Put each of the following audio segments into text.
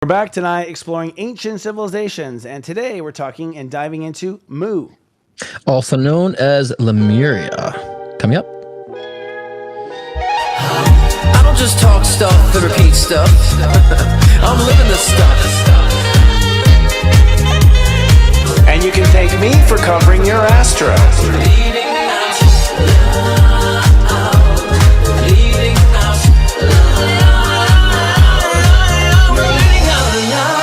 We're back tonight exploring ancient civilizations, and today we're talking and diving into Mu. Also known as Lemuria. Coming up. I don't just talk stuff and repeat stuff. I'm living this stuff. And you can thank me for covering your astro. Leading out loud. Leading out loud. Leading out loud.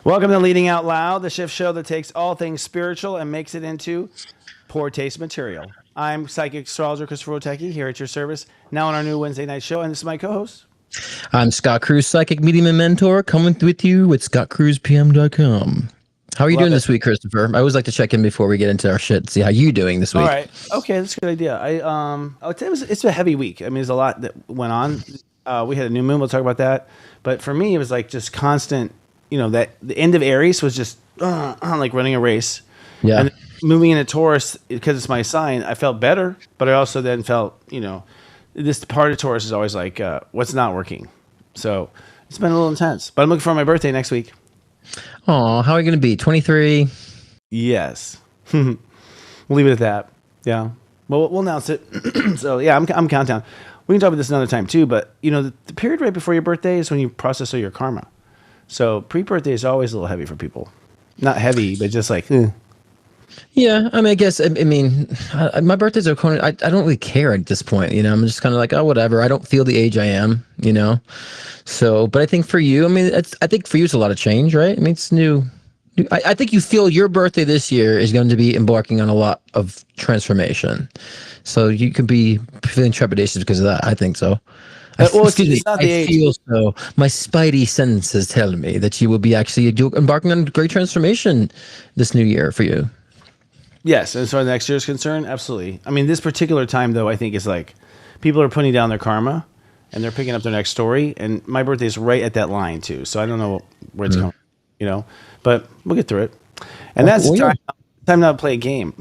Welcome to Leading Out Loud, the shift show that takes all things spiritual and makes it into poor taste material. I'm psychic astrologer Christopher Oteki here at your service, now on our new Wednesday night show, and this is my co-host. I'm Scott Cruz, psychic medium and mentor, coming with you with scottcruzpm.com. How are you doing this week, Christopher? I always like to check in before we get into our shit, see how you doing this week. All right. Okay, that's a good idea. I would say it's a heavy week. I mean, there's a lot that went on. We had a new moon. We'll talk about that. But for me, it was like just constant. You know, that the end of Aries was just like running a race. Yeah. And moving into Taurus, because it's my sign, I felt better, but I also then felt, this part of Taurus is always like, what's not working? So it's been a little intense. But I'm looking for my birthday next week. Oh, how are you going to be? 23? Yes. We'll leave it at that. Yeah. Well, we'll announce it. So, yeah, I'm countdown. We can talk about this another time, too. But, the period right before your birthday is when you process all your karma. So pre-birthday is always a little heavy for people. Not heavy, but just like, Yeah, I mean, I guess, my birthdays are kind of, I don't really care at this point, I'm just kind of like, oh, whatever. I don't feel the age I am, So, but I think for you, I think for you, it's a lot of change, right? I mean, it's new. I think you feel your birthday this year is going to be embarking on a lot of transformation. So you could be feeling trepidation because of that. I think so. Excuse me, I feel so. My spidey senses tell me that you will be actually embarking on great transformation this new year for you. Yes, and as far as next year is concerned, absolutely. I mean, this particular time, though, I think is like people are putting down their karma and they're picking up their next story. And my birthday is right at that line, too. So I don't know where it's going, but we'll get through it. And that's time now to play a game.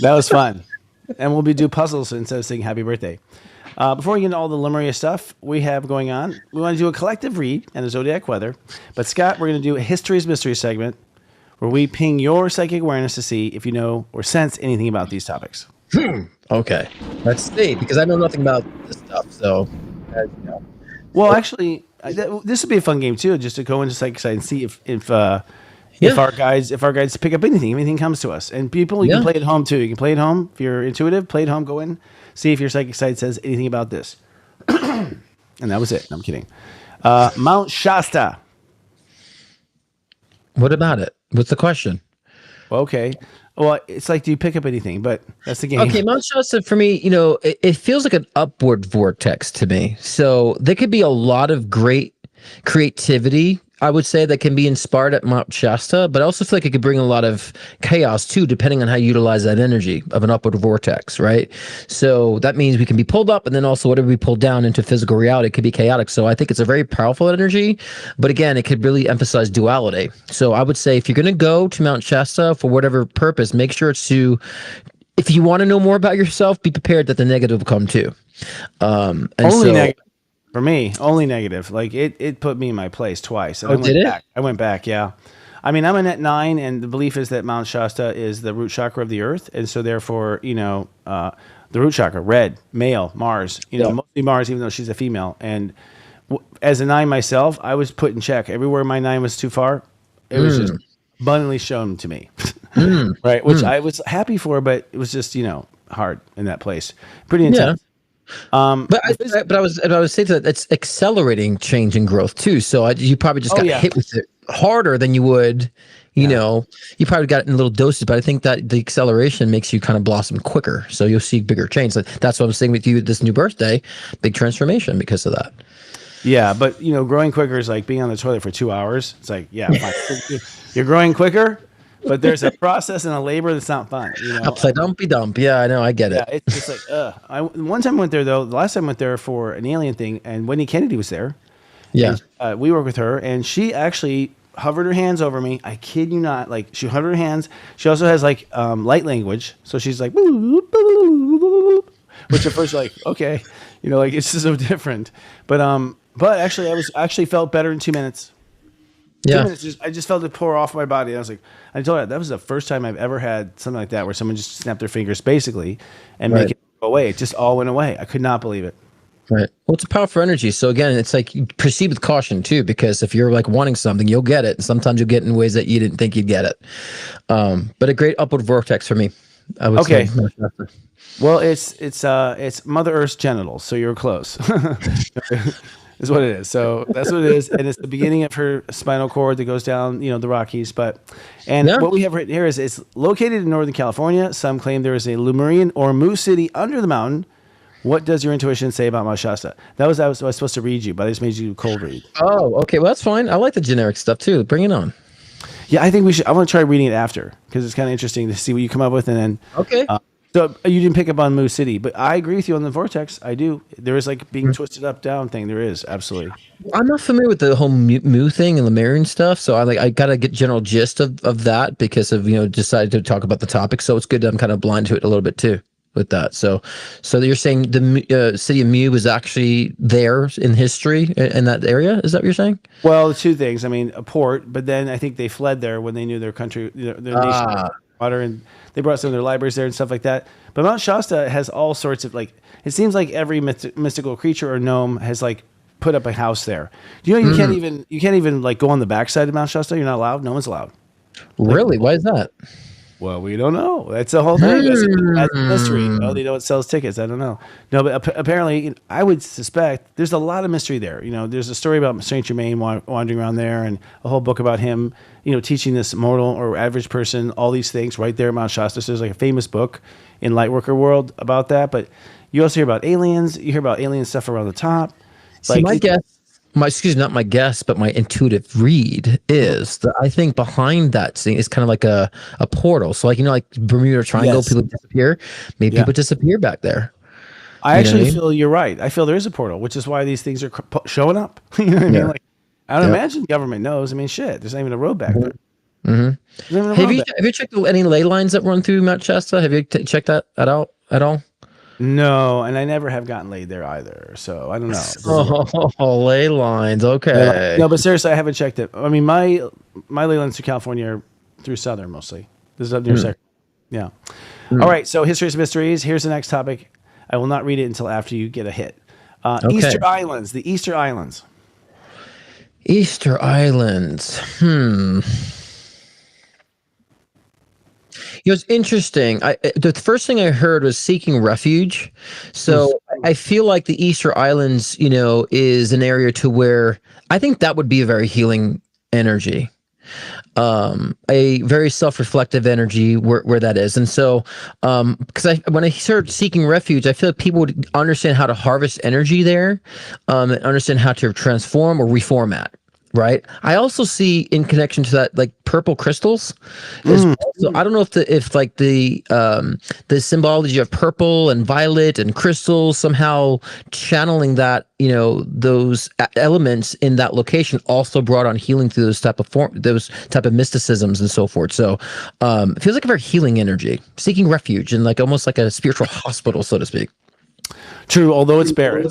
That was fun. And we'll do puzzles instead of saying happy birthday. Before we get into all the Lemuria stuff we have going on, we want to do a collective read and a Zodiac weather. But Scott, we're going to do a History's Mystery segment where we ping your psychic awareness to see if you know or sense anything about these topics. Okay. Let's see, because I know nothing about this stuff. So, Well, actually, this would be a fun game too, just to go into psychic side and see if our guides pick up anything comes to us. And people, you can play at home too. You can play at home if you're intuitive. Play at home. Go in. See if your psychic side says anything about this. And that was it. No, I'm kidding. Mount Shasta. What about it? What's the question? Okay. Well, it's like, do you pick up anything? But that's the game. Okay, Mount Shasta, for me, it feels like an upward vortex to me. So there could be a lot of great creativity, I would say, that can be inspired at Mount Shasta, but I also feel like it could bring a lot of chaos too, depending on how you utilize that energy of an upward vortex, right? So that means we can be pulled up, and then also whatever we pull down into physical reality could be chaotic. So I think it's a very powerful energy, but again, it could really emphasize duality. So I would say if you're going to go to Mount Shasta for whatever purpose, make sure it's if you want to know more about yourself, be prepared that the negative will come too. Negative. For me, only negative. Like it put me in my place twice. And I went back, yeah. I mean, I'm in at 9, and the belief is that Mount Shasta is the root chakra of the earth, and so therefore, the root chakra, red, male, Mars. Mostly Mars, even though she's a female. And as a 9 myself, I was put in check. Everywhere my 9 was too far, it was just abundantly shown to me, right? Which I was happy for, but it was just hard in that place. Pretty intense. Yeah. But I was saying that it's accelerating change and growth too. So you probably just got hit with it harder than you would, you probably got it in little doses. But I think that the acceleration makes you kind of blossom quicker. So you'll see bigger change. So that's what I'm saying with you. This new birthday, big transformation because of that. Yeah, but growing quicker is like being on the toilet for 2 hours. It's like, fine. You're growing quicker. But there's a process and a labor that's not fun. I'll play dumpy dump. Yeah, I know. I get it. Yeah, it's just like, one time I went there, though. The last time I went there for an alien thing, and Wendy Kennedy was there. Yeah. And, we worked with her, and she actually hovered her hands over me. I kid you not. Like, she hovered her hands. She also has like light language. So she's like, which at first you're like, okay, you know, like it's just so different. But actually, I actually felt better in 2 minutes. Yeah. 2 minutes, I just felt it pour off my body. I was like, I told her that was the first time I've ever had something like that, where someone just snapped their fingers basically and make it go away. It just all went away. I could not believe it. Right. Well, it's a powerful energy. So again, it's like you proceed with caution too, because if you're like wanting something, you'll get it. And sometimes you'll get it in ways that you didn't think you'd get it. But a great upward vortex for me, I would say. Well, it's Mother Earth's genitals, so you're close. Is what it is. So that's what it is, and it's the beginning of her spinal cord that goes down, you know, the Rockies. What we have written here is it's located in Northern California. Some claim there is a Lemurian or Mu city under the mountain. What does your intuition say about Mount Shasta? I was supposed to read you, but I just made you cold read. Oh, okay. Well, that's fine. I like the generic stuff too. Bring it on. Yeah, I think we should. I want to try reading it after, because it's kind of interesting to see what you come up with, and then okay. So you didn't pick up on Mu City, but I agree with you on the vortex. I do. There is like being twisted up down thing. There is absolutely. I'm not familiar with the whole Mu thing and Lemurian stuff, so I got to get general gist of that because of decided to talk about the topic. So it's good that I'm kind of blind to it a little bit too with that. So you're saying the city of Mu was actually there in history in that area? Is that what you're saying? Well, two things. I mean, a port, but then I think they fled there when they knew their country, their nation, water, and they brought some of their libraries there and stuff like that. But Mount Shasta has all sorts of like. It seems like every mystical creature or gnome has like put up a house there. You know, you can't even like go on the backside of Mount Shasta. You're not allowed. No one's allowed. Really? Why is that? Well, we don't know. That's the whole thing. That's a mystery. Oh, they know it sells tickets. I don't know. No, but apparently, I would suspect there's a lot of mystery there. You know, there's a story about Saint Germain wandering around there, and a whole book about him, teaching this mortal or average person all these things right there at Mount Shasta. So there's like a famous book in Lightworker world about that. But you also hear about aliens. You hear about alien stuff around the top. See, my guess. Not my guess, but my intuitive read is that I think behind that thing is kind of like a portal. So like Bermuda Triangle, yes. People disappear. Maybe people disappear back there. I actually feel you're right. I feel there is a portal, which is why these things are showing up. You know what I mean? Like, I don't imagine government knows. I mean, shit, there's not even a road back there. Mm-hmm. Have you checked any ley lines that run through Mount Shasta? Have you checked that at all? No, and I never have gotten laid there either, so I don't know. Oh, ley lines, okay. No, but seriously, I haven't checked it. I mean, my ley lines through California are through Southern mostly. This is up near Second. Yeah. All right, so History's Mysteries. Here's the next topic. I will not read it until after you get a hit. Easter Islands, the Easter Islands. Easter Islands. It was interesting. The first thing I heard was seeking refuge. So I feel like the Easter Islands, is an area to where I think that would be a very healing energy, a very self-reflective energy where that is. And so, because when I heard seeking refuge, I feel like people would understand how to harvest energy there, and understand how to transform or reformat. Right. I also see in connection to that, like purple crystals. So I don't know if the symbology of purple and violet and crystals somehow channeling that, those elements in that location also brought on healing through those type of mysticisms and so forth. So it feels like a very healing energy, seeking refuge and like almost like a spiritual hospital, so to speak. True, although it's barren.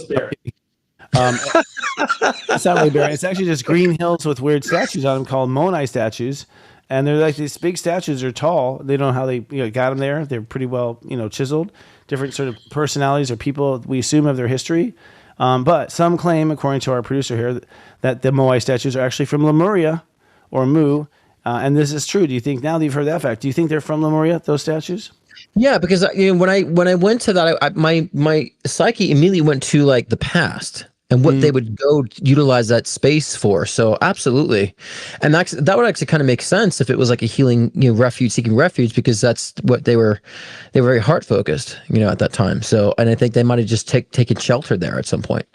It's not really barren. It's actually just green hills with weird statues on them called Moai statues, and they're like these big statues. They're tall. They don't know how they got them there. They're pretty well chiseled. Different sort of personalities or people we assume of their history, but some claim, according to our producer here, that the Moai statues are actually from Lemuria or Mu, and this is true. Do you think, now that you've heard that fact, do you think they're from Lemuria, those statues? Yeah, because when I went to that, my psyche immediately went to like the past and what they would go utilize that space for. So absolutely. And that would actually kind of make sense if it was like a healing, refuge, seeking refuge, because that's what they were very heart focused, at that time. So, and I think they might've just taken shelter there at some point.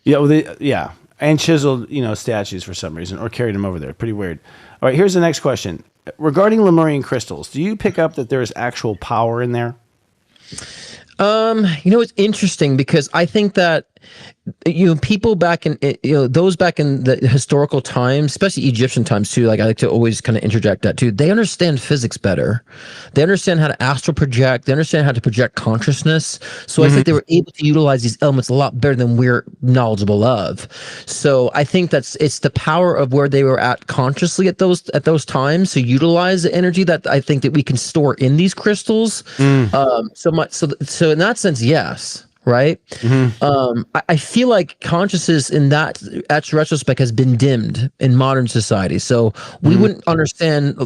Yeah. Well, and chiseled, statues for some reason, or carried them over there. Pretty weird. All right. Here's the next question. Regarding Lemurian crystals, do you pick up that there is actual power in there? It's interesting because I think that people back in, those back in the historical times, especially Egyptian times too, like I like to always kind of interject that too, they understand physics better. They understand how to astral project. They understand how to project consciousness. So I think they were able to utilize these elements a lot better than we're knowledgeable of. So I think it's the power of where they were at consciously at those times to utilize the energy that I think that we can store in these crystals. So much. So in that sense, yes. Right. I feel like consciousness in that retrospect has been dimmed in modern society. So we wouldn't understand,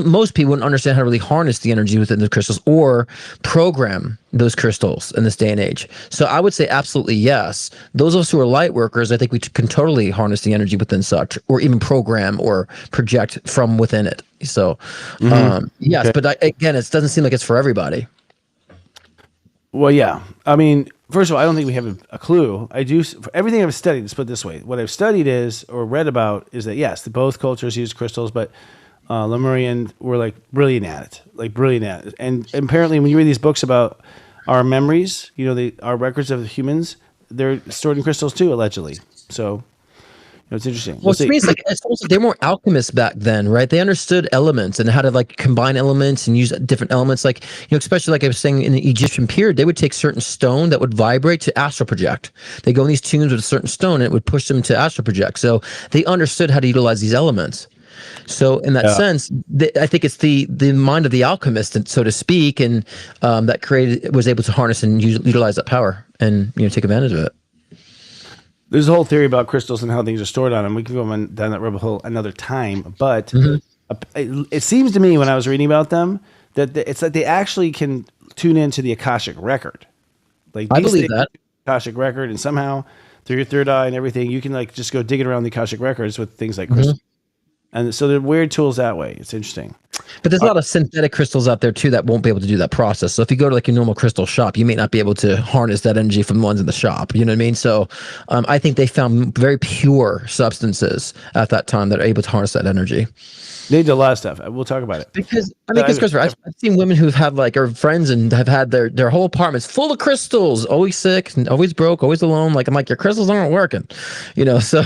most people wouldn't understand how to really harness the energy within the crystals or program those crystals in this day and age. So I would say absolutely yes. Those of us who are light workers, I think we can totally harness the energy within such, or even program or project from within it. So yes, but again, it doesn't seem like it's for everybody. Well, yeah. I mean, first of all, I don't think we have a clue. I do, for everything I've studied, let's put it this way. What I've studied is, or read about, is that yes, both cultures use crystals, but Lemurian were like brilliant at it. And apparently when you read these books about our memories, our records of humans, they're stored in crystals too, allegedly. So, it's interesting. Well, to me, it's almost like they're more alchemists back then, right? They understood elements and how to like combine elements and use different elements. Like, especially like I was saying in the Egyptian period, they would take certain stone that would vibrate to astral project. They go in these tunes with a certain stone and it would push them to astral project. So they understood how to utilize these elements. So in that sense, I think it's the mind of the alchemist, so to speak, and that was able to harness and utilize that power and take advantage of it. There's a whole theory about crystals and how things are stored on them. We can go down that rabbit hole another time. But it seems to me when I was reading about them that it's like they actually can tune into the Akashic record. Like I believe that. Akashic record, and somehow through your third eye and everything, you can like just go digging around the Akashic records with things like crystals. And so they're weird tools that way. It's interesting. But there's a lot of synthetic crystals out there too that won't be able to do that process. So if you go to like your normal crystal shop, you may not be able to harness that energy from the ones in the shop. You know what I mean? So I think they found very pure substances at that time that are able to harness that energy. They did a lot of stuff. We'll talk about it. Because Christopher, I've seen women who've had like, or friends and have had their whole apartments full of crystals, always sick, and always broke, always alone. Like, I'm like, your crystals aren't working, so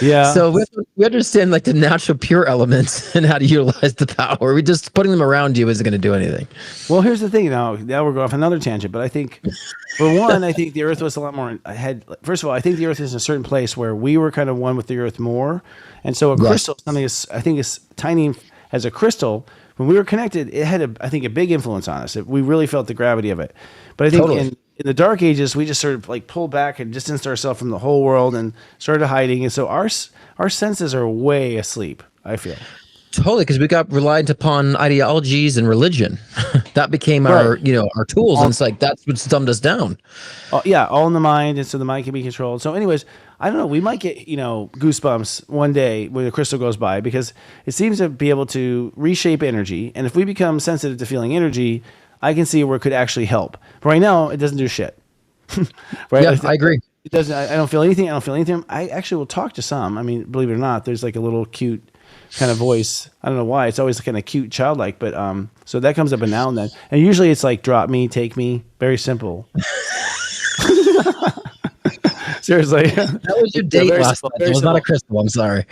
yeah. So we understand like the natural pure elements and how to utilize the power. We just putting them around you isn't going to do anything. Well, here's the thing. Now we're going off another tangent, but I think, for one, I think the Earth was a lot more ahead. First of all, I think the Earth is in a certain place where we were kind of one with the Earth more. And so a crystal, something I think is tiny as a crystal. When we were connected, it had a big influence on us. We really felt the gravity of it. But I think in the Dark Ages, we just sort of like pulled back and distanced ourselves from the whole world and started hiding. And so our senses are way asleep, I feel. Totally, because we got reliant upon ideologies and religion. That became our tools, and it's like that's what dumbed us down. All in the mind, and so the mind can be controlled. So, anyways, I don't know. We might get goosebumps one day when the crystal goes by, because it seems to be able to reshape energy. And if we become sensitive to feeling energy, I can see where it could actually help. But right now, it doesn't do shit. Right? Yeah, I agree. It doesn't. I don't feel anything. I actually will talk to some. I mean, believe it or not, there's like a little cute kind of voice. I don't know why. It's always kind of cute, childlike, but so that comes up every now and then. And usually it's like drop me, take me. Very simple. Seriously. That was your date last night. It was not a crystal. I'm sorry.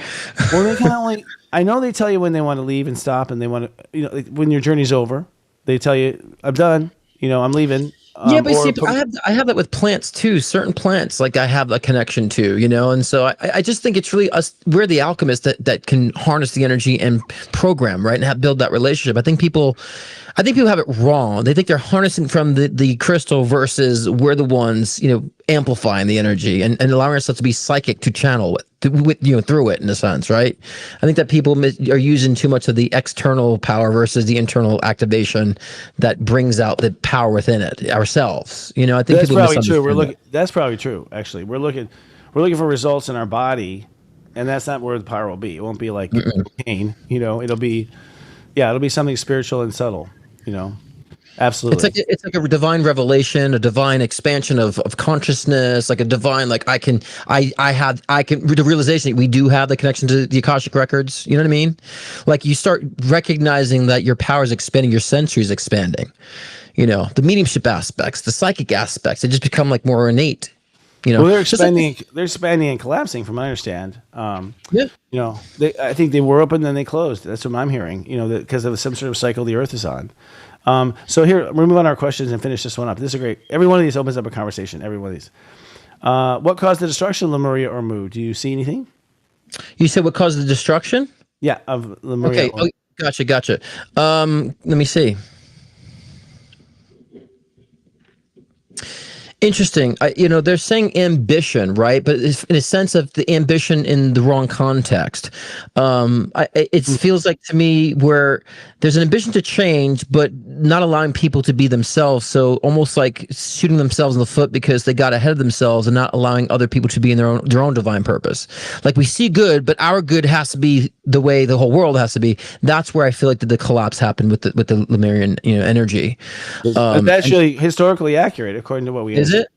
Well, they kind of only. I know they tell you when they want to leave and stop, and they want to. When your journey's over, they tell you, "I'm done. I'm leaving." Yeah, but see, I have that with plants too. Certain plants, like I have a connection to, and so I just think it's really us. We're the alchemists that can harness the energy and program, right, and build that relationship. I think people have it wrong. They think they're harnessing from the crystal versus we're the ones, amplifying the energy and allowing ourselves to be psychic to channel it through it in a sense, right? I think that people are using too much of the external power versus the internal activation that brings out the power within it ourselves. I think that's people probably true. That's probably true. Actually, we're looking for results in our body, and that's not where the power will be. It won't be like pain. It'll be something spiritual and subtle. Absolutely. It's like a divine revelation, a divine expansion of consciousness, like a divine, like the realization that we do have the connection to the Akashic records. You know what I mean? Like you start recognizing that your power is expanding, your sensory is expanding. The mediumship aspects, the psychic aspects, they just become like more innate. You know, Well, they're Just like- expanding. They're expanding and collapsing, from what I understand. yeah. You know, I think they were open, then they closed. That's what I'm hearing. You know, because of some sort of cycle the Earth is on. So here, we'll move on our questions and finish this one up. This is great. Every one of these opens up a conversation. Every one of these. What caused the destruction of Lemuria or Mu? Do you see anything? You said what caused the destruction? Yeah, of Lemuria. Okay. Oh, gotcha. Let me see. Interesting. They're saying ambition, right? But it's in a sense of the ambition in the wrong context. It feels like to me where there's an ambition to change, but not allowing people to be themselves. So almost like shooting themselves in the foot because they got ahead of themselves and not allowing other people to be in their own divine purpose. Like we see good, but our good has to be the way the whole world has to be. That's where I feel like the collapse happened with the Lemurian energy. It's actually historically accurate according to what we. Is it?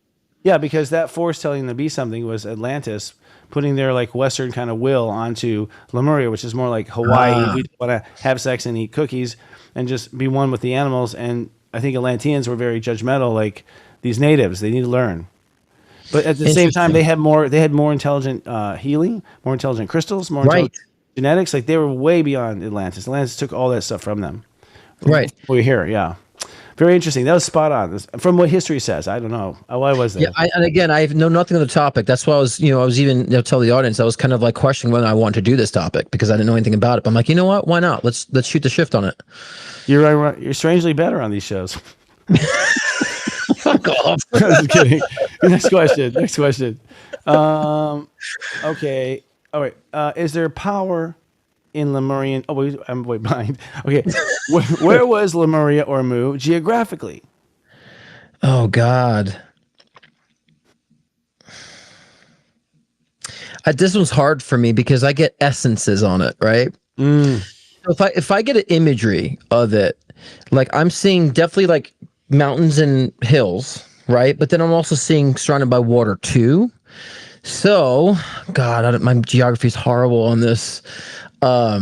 Yeah, because that force telling them to be something was Atlantis putting their like Western kind of will onto Lemuria, which is more like Hawaii. We want to have sex and eat cookies and just be one with the animals. And I think Atlanteans were very judgmental, like these natives. They need to learn. But at the same time, they had more intelligent healing, more intelligent crystals, more intelligent genetics. Like they were way beyond Atlantis. Atlantis took all that stuff from them. Right. We're here, yeah. Very interesting. That was spot on. From what history says, I don't know. Why was that? Yeah, and again, I know nothing on the topic. That's why I was even tell the audience I was kind of like questioning whether I wanted to do this topic because I didn't know anything about it. But I'm like, you know what? Why not? Let's shoot the shift on it. You're right. You're strangely better on these shows. Fuck off. Just kidding. Next question. Okay. All right. Is there power in Lemurian? Oh, wait, I'm way behind. Okay. Where was Lemuria or Mu geographically? Oh, God. This one's hard for me because I get essences on it, right? So if I get an imagery of it, like I'm seeing definitely like mountains and hills, right? But then I'm also seeing surrounded by water too. So, God, my geography is horrible on this. I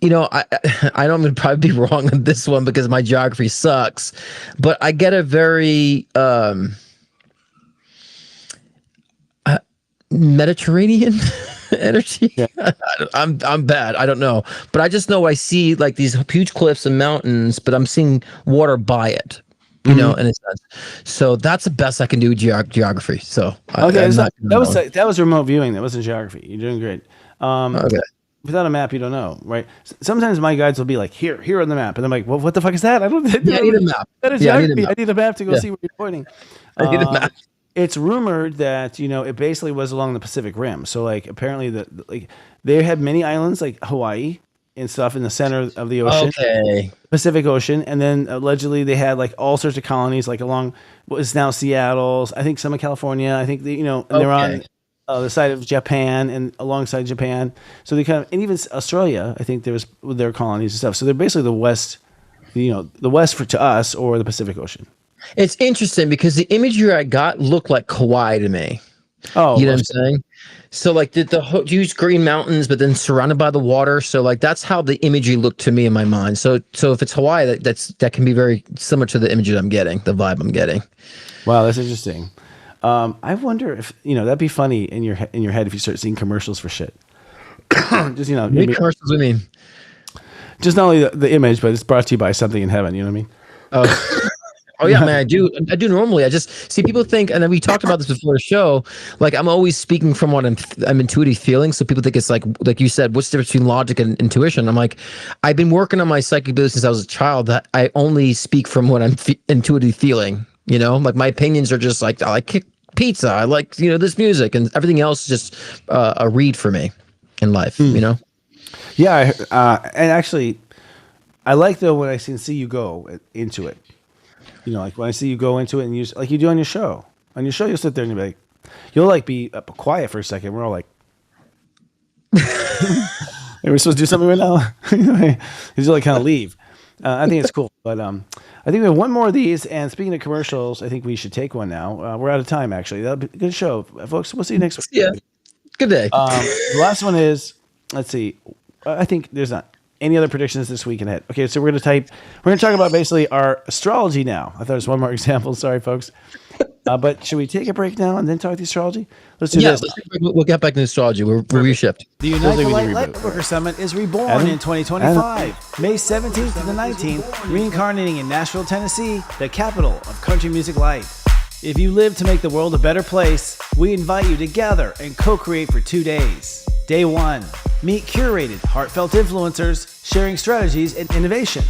know I'm going to probably be wrong on this one because my geography sucks, but I get a very Mediterranean energy. Yeah. I'm bad. I don't know, but I just know I see like these huge cliffs and mountains, but I'm seeing water by it. You know, in a sense. So that's the best I can do with geography. So okay, that was remote viewing. That wasn't geography. You're doing great. Okay. Without a map, you don't know, right? Sometimes my guides will be like, here on the map. And I'm like, well, what the fuck is that? I need a map. That is geography. I need a map to go see where you're pointing. I need a map. It's rumored that, it basically was along the Pacific Rim. So, like, apparently, they had many islands, like Hawaii and stuff in the center of the ocean. Okay. Pacific Ocean. And then, allegedly, they had, like, all sorts of colonies, like, along what is now Seattle. I think some in California. I think, and they're on the side of Japan and alongside Japan. So they and even Australia, I think there was their colonies and stuff. So they're basically the West, the West to us or the Pacific Ocean. It's interesting because the imagery I got looked like Kauai to me. Oh, you know what I'm saying? So like the huge green mountains, but then surrounded by the water. So like that's how the imagery looked to me in my mind. So if it's Hawaii, that can be very similar to the images I'm getting, the vibe I'm getting. Wow, that's interesting. I wonder if that'd be funny in your head if you start seeing commercials for shit. Just what commercials do you mean? Just not only the image, but it's brought to you by something in heaven. You know what I mean? Oh yeah, man, I do normally. I just see people think, and then we talked about this before the show. Like I'm always speaking from what I'm intuitively feeling. So people think it's like you said, what's the difference between logic and intuition? I'm like, I've been working on my psychic ability since I was a child. That I only speak from what I'm intuitively feeling. Like my opinions are just like I like pizza. I like this music, and everything else is just a read for me in life. Yeah, and actually, I like though when I see you go into it. Like when I see you go into it and you like you do on your show. On your show, you'll sit there and you'll be like, be quiet for a second. We're all like, are we supposed to do something right now? You just like kind of leave. I think it's cool, but I think we have one more of these. And speaking of commercials, I think we should take one now. We're out of time, actually. That'll be a good show, folks. We'll see you next week. Yeah, good day. The last one is, let's see. I think there's not any other predictions this week ahead. Okay, so we're going to talk about basically our astrology now. I thought it was one more example. Sorry, folks. But should we take a break now and then talk the astrology? Let's do this. We'll get back to astrology. We're reshift. The Unite the Light Lightworker Summit is reborn in 2025, May 17th to the 19th, reincarnating in Nashville, Tennessee, the capital of country music life. If you live to make the world a better place, we invite you to gather and co-create for 2 days. Day 1, meet curated, heartfelt influencers sharing strategies and innovation.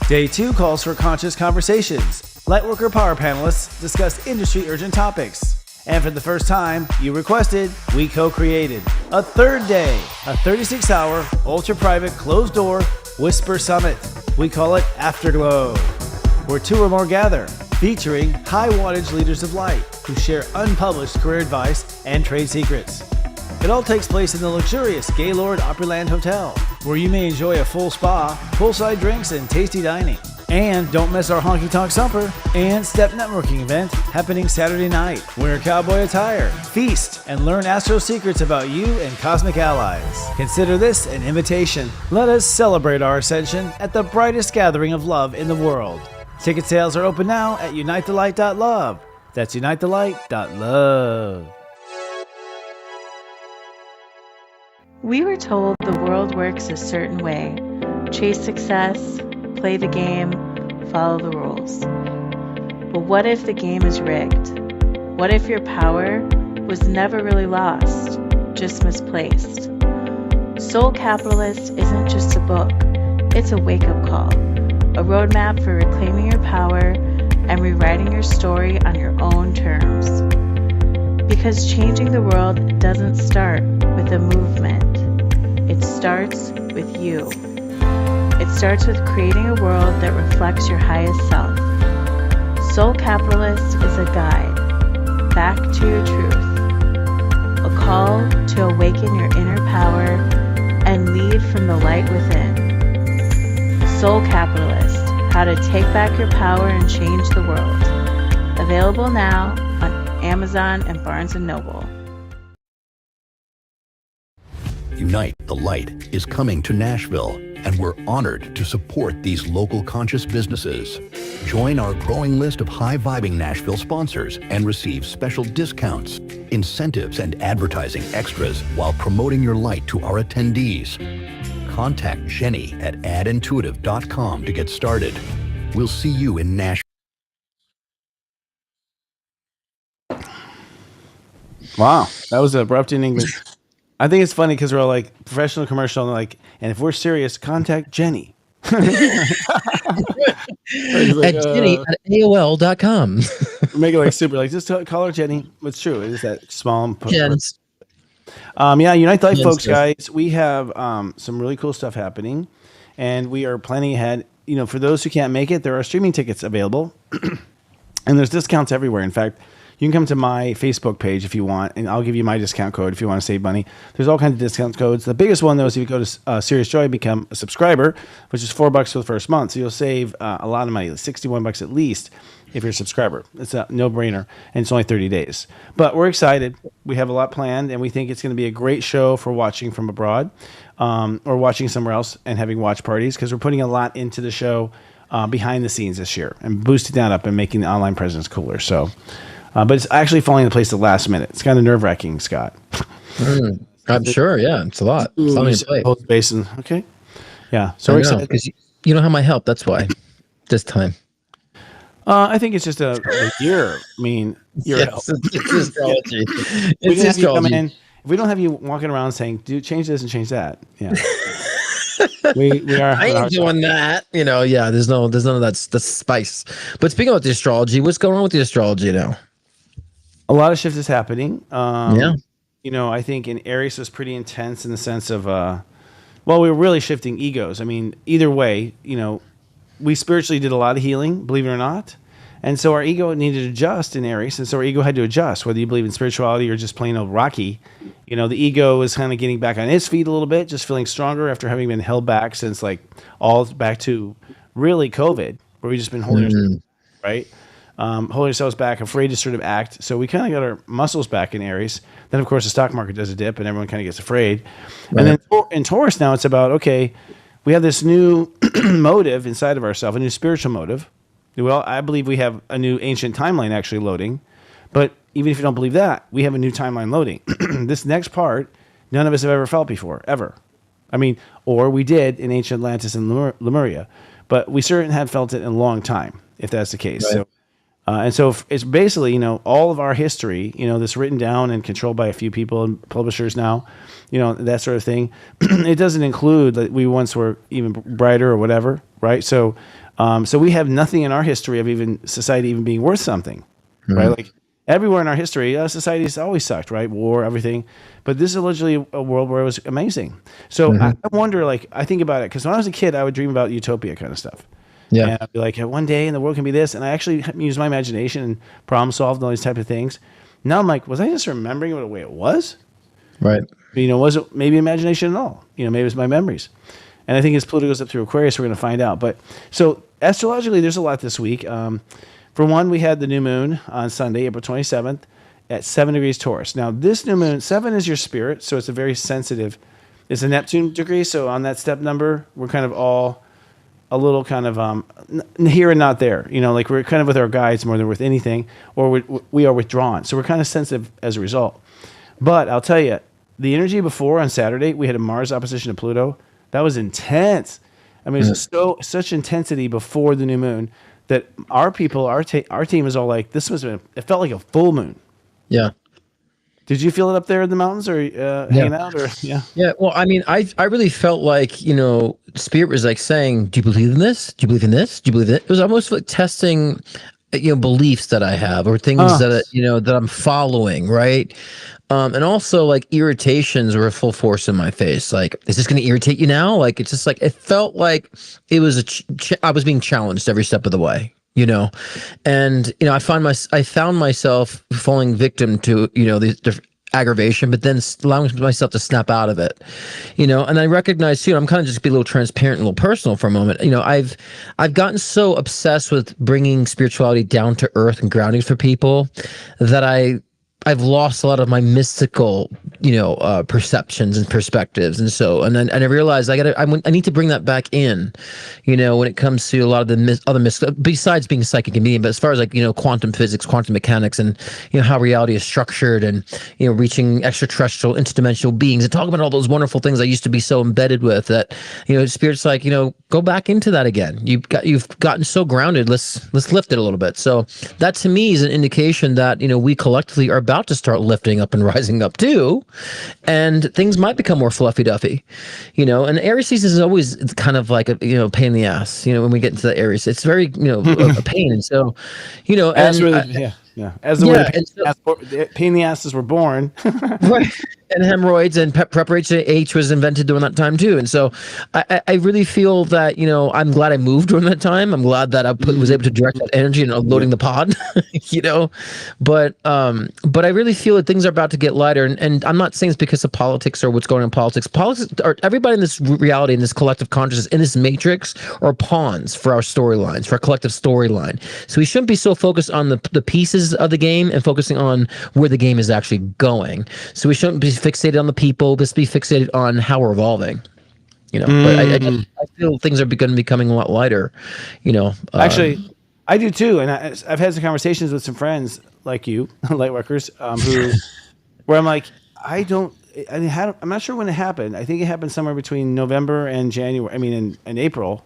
Day 2 calls for conscious conversations. Lightworker power panelists discuss industry urgent topics. And for the first time, you requested, we co-created a third day, a 36-hour, ultra-private, closed-door Whisper Summit. We call it Afterglow, where 2 or more gather, featuring high-wattage leaders of light who share unpublished career advice and trade secrets. It all takes place in the luxurious Gaylord Opryland Hotel, where you may enjoy a full spa, poolside drinks, and tasty dining. And don't miss our Honky Tonk Sumper and Step Networking event happening Saturday night. Wear cowboy attire, feast, and learn astro secrets about you and cosmic allies. Consider this an invitation. Let us celebrate our ascension at the brightest gathering of love in the world. Ticket sales are open now at unitethelight.love. That's unitethelight.love. We were told the world works a certain way. Chase success, play the game, follow the rules. But what if the game is rigged? What if your power was never really lost, just misplaced? Soul Capitalist isn't just a book, it's a wake-up call. A roadmap for reclaiming your power and rewriting your story on your own terms. Because changing the world doesn't start with a movement. It starts with you. It starts with creating a world that reflects your highest self. Soul Capitalist is a guide back to your truth. A call to awaken your inner power and lead from the light within. Soul Capitalist, how to take back your power and change the world. Available now on Amazon and Barnes & Noble. Unite the Light is coming to Nashville, and we're honored to support these local conscious businesses. Join our growing list of high-vibing Nashville sponsors and receive special discounts, incentives, and advertising extras while promoting your light to our attendees. Contact Jenny at adintuitive.com to get started. We'll see you in Nashville. Wow, that was an abrupt ending. I think it's funny because we're all like professional, commercial, and like, and if we're serious, contact Jenny. At Jenny at AOL.com. Make it like super, like just call her Jenny. It's true. It is that small. Jens. Yeah, Unite the Light, folks, guys. We have some really cool stuff happening, and we are planning ahead. You know, for those who can't make it, there are streaming tickets available, and there's discounts everywhere. In fact, you can come to my Facebook page if you want, and I'll give you my discount code if you want to save money. There's all kinds of discount codes. The biggest one, though, is if you go to Serious Joy and become a subscriber, which is $4 for the first month. So you'll save a lot of money, $61 at least, if you're a subscriber. It's a no-brainer, and it's only 30 days. But we're excited. We have a lot planned, and we think it's going to be a great show for watching from abroad or watching somewhere else and having watch parties, because we're putting a lot into the show behind the scenes this year and boosting that up and making the online presence cooler. So... but it's actually falling into place at the last minute. It's kind of nerve-wracking, Scott. I'm sure, yeah. It's a lot. It's on your plate. Basin. Okay. Yeah. So we're excited. Because you don't have my help. That's why. This time. I think it's just a year. I mean, it's astrology. It's astrology. If we don't have you walking around saying, "Dude, change this and change that," yeah. we are. I ain't doing that. You know, yeah. There's none of that. The spice. But speaking about the astrology, what's going on with the astrology now? A lot of shift is happening. Yeah. You know, I think in Aries was pretty intense in the sense of, well, we were really shifting egos. I mean, either way, you know, we spiritually did a lot of healing, believe it or not. And so our ego needed to adjust in Aries. And so our ego had to adjust, whether you believe in spirituality or just plain old Rocky. You know, the ego is kind of getting back on its feet a little bit, just feeling stronger after having been held back since like all back to really COVID, where we've just been holding ourselves, right? Holding ourselves back, afraid to sort of act. So we kind of got our muscles back in Aries. Then, of course, the stock market does a dip and everyone kind of gets afraid. Right. And then in Taurus now, it's about, okay, we have this new motive inside of ourselves, a new spiritual motive. Well, I believe we have a new ancient timeline actually loading. But even if you don't believe that, we have a new timeline loading. This next part, none of us have ever felt before, ever. I mean, or we did in ancient Atlantis and Lemuria, but we certainly had felt it in a long time, if that's the case. Right. So it's basically, all of our history, that's written down and controlled by a few people and publishers now, that sort of thing. It doesn't include that we once were even brighter or whatever, right? So we have nothing in our history of even society even being worth something, right? Like everywhere in our history, society's always sucked, right? War, everything. But this is allegedly a world where it was amazing. So I wonder, I think about it, because when I was a kid, I would dream about utopia kind of stuff. Yeah. And I'd be like, one day and the world can be this. And I actually use my imagination and problem solved and all these type of things. Now I'm like, was I just remembering it the way it was? Right. Was it maybe imagination at all? Maybe it was my memories. And I think as Pluto goes up through Aquarius, we're going to find out. But so astrologically, there's a lot this week. For one, we had the new moon on Sunday, April 27th at 7 degrees Taurus. Now, this new moon, 7 is your spirit, so it's a very sensitive, it's a Neptune degree. So on that step number, we're kind of all a little kind of here and not there. We're kind of with our guides more than with anything, or we are withdrawn. So we're kind of sensitive as a result. But I'll tell you, the energy before on Saturday, we had a Mars opposition to Pluto. That was intense. I mean, it was such intensity before the new moon that our people, our team is all like, it felt like a full moon. Yeah. Did you feel it up there in the mountains or hanging out? Or yeah. Well, I mean, I really felt like, Spirit was like saying, do you believe in this? Do you believe in this? Do you believe in it? It was almost like testing, beliefs that I have or things that, that I'm following. Right. And also like irritations were full force in my face. Like, is this going to irritate you now? Like, it's just like, it felt like it was I was being challenged every step of the way. And I found myself falling victim to the aggravation, but then allowing myself to snap out of it, and I recognize too, I'm kind of just be a little transparent, a little personal for a moment. I've gotten so obsessed with bringing spirituality down to earth and grounding for people that I've lost a lot of my mystical, perceptions and perspectives, and I realized I need to bring that back in, when it comes to a lot of the other mystical, besides being psychic and medium, but as far as quantum physics, quantum mechanics, and how reality is structured, and reaching extraterrestrial, interdimensional beings, and talking about all those wonderful things I used to be so embedded with that, Spirit's like, go back into that again. You've gotten so grounded. Let's lift it a little bit. So that to me is an indication that we collectively are about to start lifting up and rising up too, and things might become more fluffy duffy, and Aries season is always kind of like a pain in the ass, when we get into the Aries, it's very a pain. And so as the pain in the asses were born. Right. And hemorrhoids and preparation H was invented during that time too. And so I really feel that, I'm glad I moved during that time. I'm glad that I was able to direct that energy and unloading the pod, but I really feel that things are about to get lighter. And I'm not saying it's because of politics or what's going on in politics. Politics, or everybody in this reality, in this collective consciousness, in this matrix, are pawns for our storylines, for our collective storyline. So we shouldn't be so focused on the pieces of the game and focusing on where the game is actually going. So we shouldn't be fixated on the people, just be fixated on how we're evolving. But I feel things are becoming a lot lighter. Actually, I do too, and I've had some conversations with some friends like you, lightworkers, where I'm like, I'm not sure when it happened. I think it happened somewhere between November and January. I mean, in April,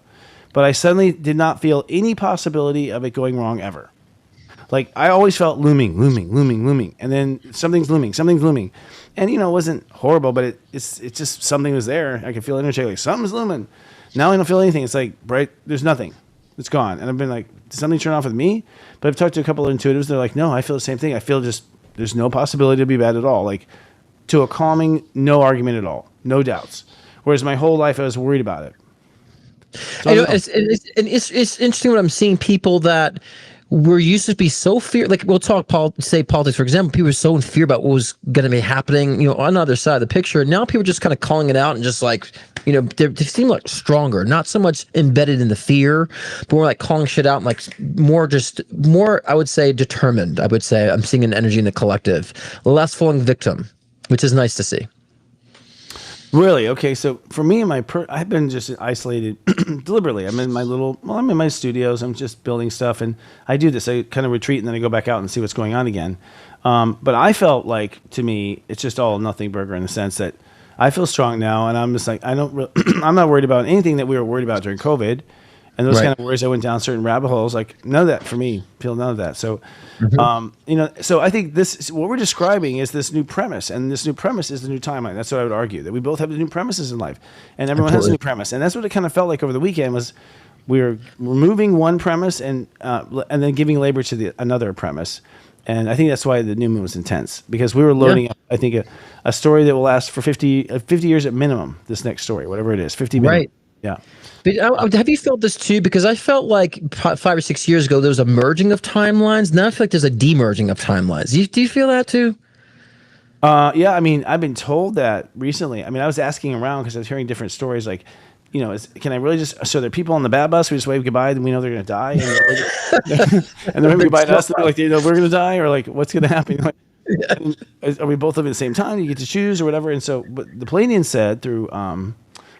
but I suddenly did not feel any possibility of it going wrong ever. Like I always felt looming, and then something's looming, and it wasn't horrible, but it's just something was there. I could feel energy, like something's looming. Now I don't feel anything. It's like bright. There's nothing. It's gone. And I've been like, did something turn off with me? But I've talked to a couple of intuitives. They're like, no, I feel the same thing. I feel just there's no possibility to be bad at all. Like to a calming, no argument at all, no doubts. Whereas my whole life I was worried about it. So it's interesting when I'm seeing people that we're used to be so fear. Like we'll talk politics, for example. People were so in fear about what was going to be happening, on the other side of the picture. Now people are just kind of calling it out and just like, they seem like stronger, not so much embedded in the fear, but more like calling shit out and like more, I would say, determined. I would say I'm seeing an energy in the collective, less falling victim, which is nice to see. Really? Okay. So for me, I've been just isolated deliberately. I'm in my studios. I'm just building stuff, and I do this. I kind of retreat, and then I go back out and see what's going on again. But I felt like, to me, it's just all nothing burger in the sense that I feel strong now, and I'm just like I'm not worried about anything that we were worried about during COVID, and those kind of worries. I went down certain rabbit holes. Like none of that for me. Feel none of that. So, so I think what we're describing is this new premise, and this new premise is the new timeline. That's what I would argue, that we both have the new premises in life, and everyone has a new premise, and that's what it kind of felt like over the weekend was. We were removing one premise and then giving labor to another premise. And I think that's why the new moon was intense, because we were loading up, I think, a story that will last for 50 years at minimum, this next story, whatever it is, 50 minutes. Right. Yeah. But have you felt this too? Because I felt like 5 or 6 years ago, there was a merging of timelines. Now I feel like there's a demerging of timelines. Do you feel that too? Yeah, I mean, I've been told that recently. I mean, I was asking around because I was hearing different stories like, can I really so there are people on the bad bus, we just wave goodbye, and we know they're going to die, and they're waving goodbye to us, and they're like, we're going to die, or like, what's going to happen? Are we both living at the same time? You get to choose or whatever. And so, but the Palladian said through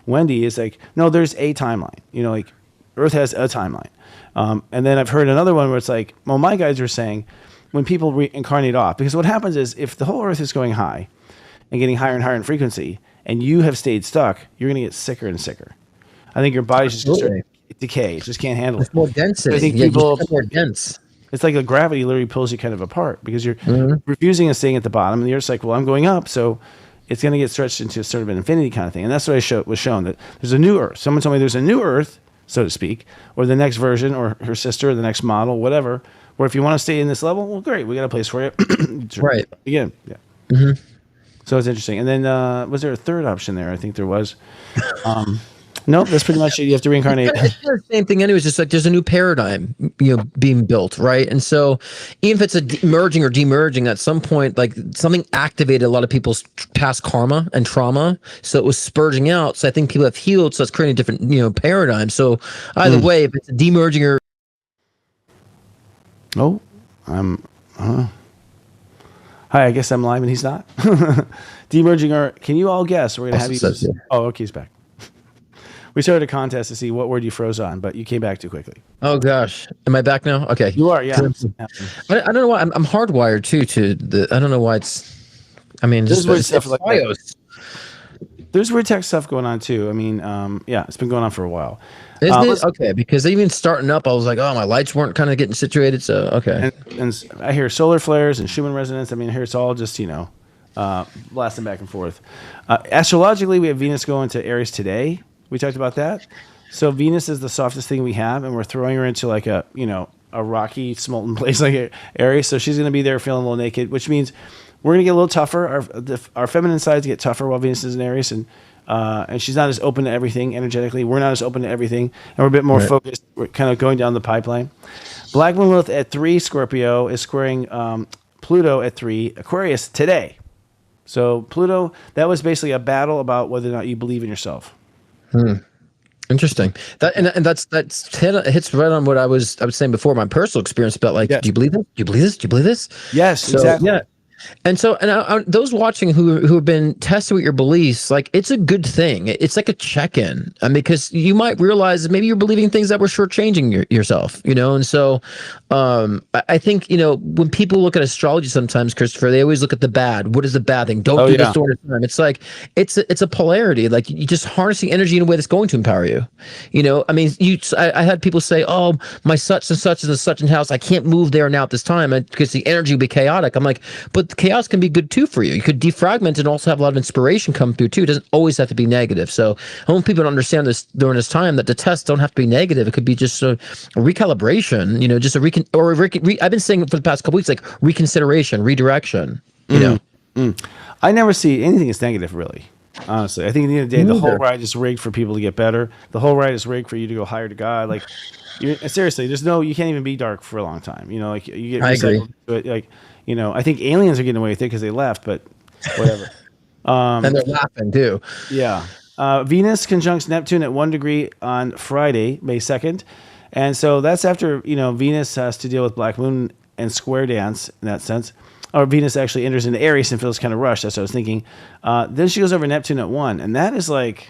Wendy is like, no, there's a timeline. Like Earth has a timeline. And then I've heard another one where it's like, well, my guys are saying when people reincarnate off, because what happens is if the whole Earth is going high and getting higher and higher in frequency, and you have stayed stuck, you're going to get sicker and sicker. I think your body's just going to start to decay. It just can't handle it. It's more density. I think people more dense. It's like a gravity literally pulls you kind of apart because you're refusing and staying at the bottom, and the Earth's like, well, I'm going up, so it's going to get stretched into sort of an infinity kind of thing. And that's what was shown, that there's a new Earth. Someone told me there's a new Earth, so to speak, or the next version, or her sister, or the next model, whatever. Where if you want to stay in this level, well, great, we got a place for you. Right. Again, yeah. Mm-hmm. So it's interesting. And then was there a third option there? I think there was. Nope, that's pretty much it. You have to reincarnate. It's the same thing anyway. It's just like there's a new paradigm, being built, right? And so even if it's a merging or demerging, at some point, like something activated a lot of people's past karma and trauma, so it was spurging out. So I think people have healed, so it's creating a different, paradigm. So either way, if it's a demerging or hi, I guess I'm live and he's not. Demerging, or can you all guess? We're gonna have you. Oh, okay, he's back. We started a contest to see what word you froze on, but you came back too quickly. Oh gosh, am I back now? Okay, you are. Yeah. I don't know why I'm hardwired to the. I don't know why it's. I mean, there's weird stuff like that. There's weird tech stuff going on too. I mean, it's been going on for a while. Isn't it? Okay, because even starting up, I was like, oh, my lights weren't kind of getting situated. So okay. And I hear solar flares and Schumann resonance. I mean, here it's all just blasting back and forth. Astrologically, we have Venus going to Aries today. We talked about that. So Venus is the softest thing we have, and we're throwing her into like a rocky, smolten place like Aries. So she's going to be there feeling a little naked, which means we're going to get a little tougher. Our feminine sides get tougher while Venus is in Aries, and she's not as open to everything energetically. We're not as open to everything, and we're a bit more focused. We're kind of going down the pipeline. Black Moon Lilith at 3 Scorpio is squaring Pluto at 3 Aquarius today. So Pluto, that was basically a battle about whether or not you believe in yourself. Interesting. That and that's hits right on what I was saying before, my personal experience about like, do you believe this? Do you believe this? Do you believe this? Yes, exactly. Yeah. And so, those watching who have been tested with your beliefs, like it's a good thing. It's like a check-in, because you might realize maybe you're believing things that were shortchanging yourself, And so, I think when people look at astrology sometimes, Christopher, they always look at the bad. What is the bad thing? Don't do this during the time. It's like it's a polarity. Like you just harnessing energy in a way that's going to empower you. I mean, I had people say, "Oh, my such and such is a such and house. I can't move there now at this time because the energy will be chaotic." I'm like, but chaos can be good too for you. You could defragment and also have a lot of inspiration come through too. It doesn't always have to be negative. So I want people to understand this during this time, that the tests don't have to be negative. It could be just a recalibration, just I've been saying for the past couple weeks, like reconsideration, redirection, I never see anything as negative, really. Honestly, I think at the end of the day, the whole ride is rigged for people to get better. The whole ride is rigged for you to go higher to God. Like, seriously, you can't even be dark for a long time. Like you get recycled to it. Like, I think aliens are getting away with it because they left, but whatever. And they're laughing too. Yeah. Venus conjuncts Neptune at 1 degree on Friday, May 2nd. And so that's after, Venus has to deal with Black Moon and square dance in that sense. Or Venus actually enters into Aries and feels kind of rushed. That's what I was thinking. Then she goes over Neptune at 1, and that is like,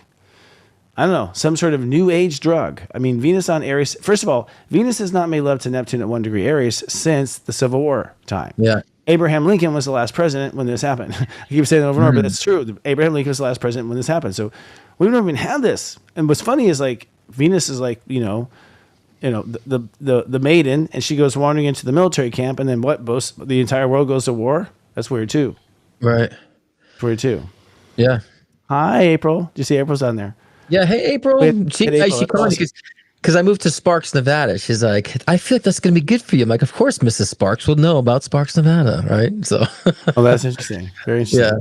I don't know, some sort of new age drug. I mean, Venus on Aries. First of all, Venus has not made love to Neptune at 1 degree Aries since the Civil War time. Yeah. Abraham Lincoln was the last president when this happened. I keep saying that over and over, but it's true. Abraham Lincoln was the last president when this happened. So we've never even had this. And what's funny is like Venus is like, the maiden, and she goes wandering into the military camp, and then the entire world goes to war. That's weird too. Right. It's weird too. Yeah. Hi, April. Do you see April's on there? Yeah. Hey, April. She called because I moved to Sparks, Nevada. She's like, I feel like that's going to be good for you. I'm like, of course, Mrs. Sparks will know about Sparks, Nevada, right? So. Oh, that's interesting. Very interesting. Yeah.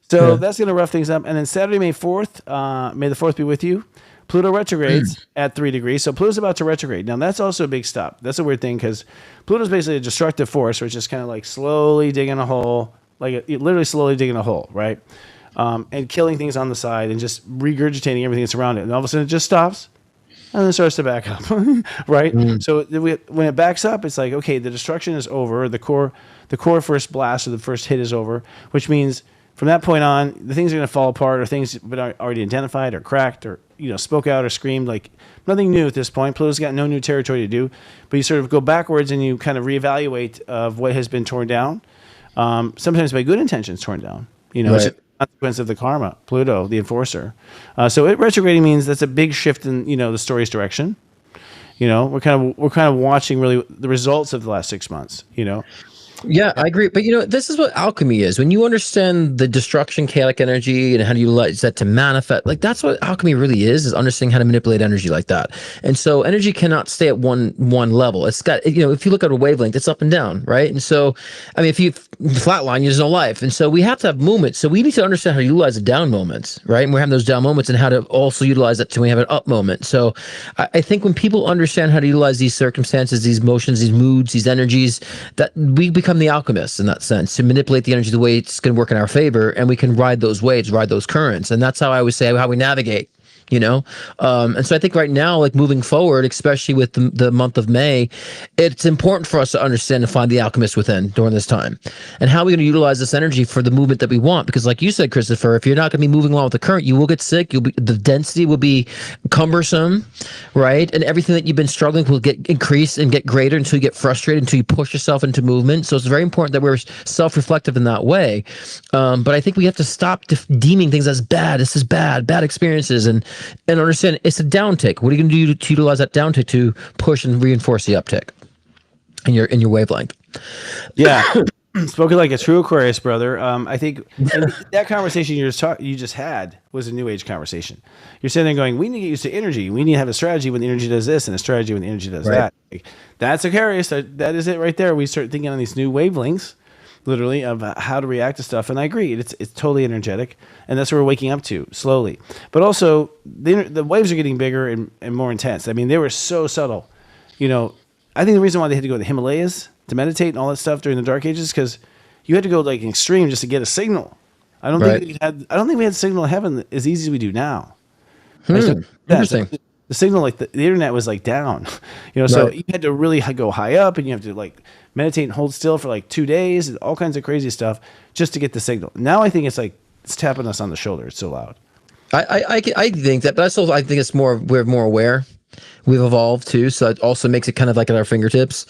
So that's going to rough things up. And then Saturday, May 4th, may the 4th be with you. Pluto retrogrades at 3 degrees. So Pluto's about to retrograde. Now, that's also a big stop. That's a weird thing because Pluto's basically a destructive force, which is kind of like slowly digging a hole, literally slowly digging a hole, right? And killing things on the side and just regurgitating everything that's around it. And all of a sudden it just stops and then starts to back up, right? So when it backs up, it's like, okay, the destruction is over. The core first blast or the first hit is over, which means from that point on, the things are going to fall apart, or things that are already identified or cracked or spoke out or screamed. Like nothing new at this point. Pluto's got no new territory to do, but you sort of go backwards and you kind of reevaluate of what has been torn down. Sometimes by good intentions torn down. It's a consequence of the karma. Pluto, the enforcer. So it retrograding means that's a big shift in the story's direction. We're kind of watching really the results of the last 6 months. Yeah, I agree. But this is what alchemy is. When you understand the destruction, chaotic energy, and how to utilize that to manifest, like that's what alchemy really is understanding how to manipulate energy like that. And so energy cannot stay at one level. It's got, if you look at a wavelength, it's up and down, right? And so, I mean, if you flatline, there's no life. And so we have to have movement. So we need to understand how to utilize the down moments, right? And we're having those down moments and how to also utilize that till we have an up moment. So I think when people understand how to utilize these circumstances, these emotions, these moods, these energies, that we become the alchemists in that sense, to manipulate the energy the way it's going to work in our favor, and we can ride those waves, ride those currents. And that's how I would say how we navigate. And so I think right now, like moving forward, especially with the month of May, it's important for us to understand and find the alchemist within during this time. And how are we going to utilize this energy for the movement that we want? Because like you said, Christopher, if you're not going to be moving along with the current, you will get sick. The density will be cumbersome, right? And everything that you've been struggling will get increased and get greater until you get frustrated, until you push yourself into movement. So it's very important that we're self-reflective in that way. But I think we have to stop deeming things as bad. This is bad experiences, and understand it's a downtick. What are you going to do to utilize that downtick to push and reinforce the uptick in your wavelength? Yeah. Spoken like a true Aquarius, brother. I think that conversation you just had was a new age conversation. You're sitting there going, we need to get used to energy. We need to have a strategy when the energy does this and a strategy when the energy does that. Like, that's Aquarius. That is it right there. We start thinking on these new wavelengths, literally, of how to react to stuff. And I agree, it's totally energetic, and that's what we're waking up to slowly. But also, the waves are getting bigger and more intense. I mean, they were so subtle. I think the reason why they had to go to the Himalayas to meditate and all that stuff during the Dark Ages is because you had to go like extreme just to get a signal. I don't think we had signal in heaven as easy as we do now. Interesting. The signal, like the internet, was like down. So you had to really go high up, and you have to like meditate and hold still for like 2 days, and all kinds of crazy stuff just to get the signal. Now I think it's like it's tapping us on the shoulder. It's so loud. I think that, but I think it's we're more aware. We've evolved too, so it also makes it kind of like at our fingertips,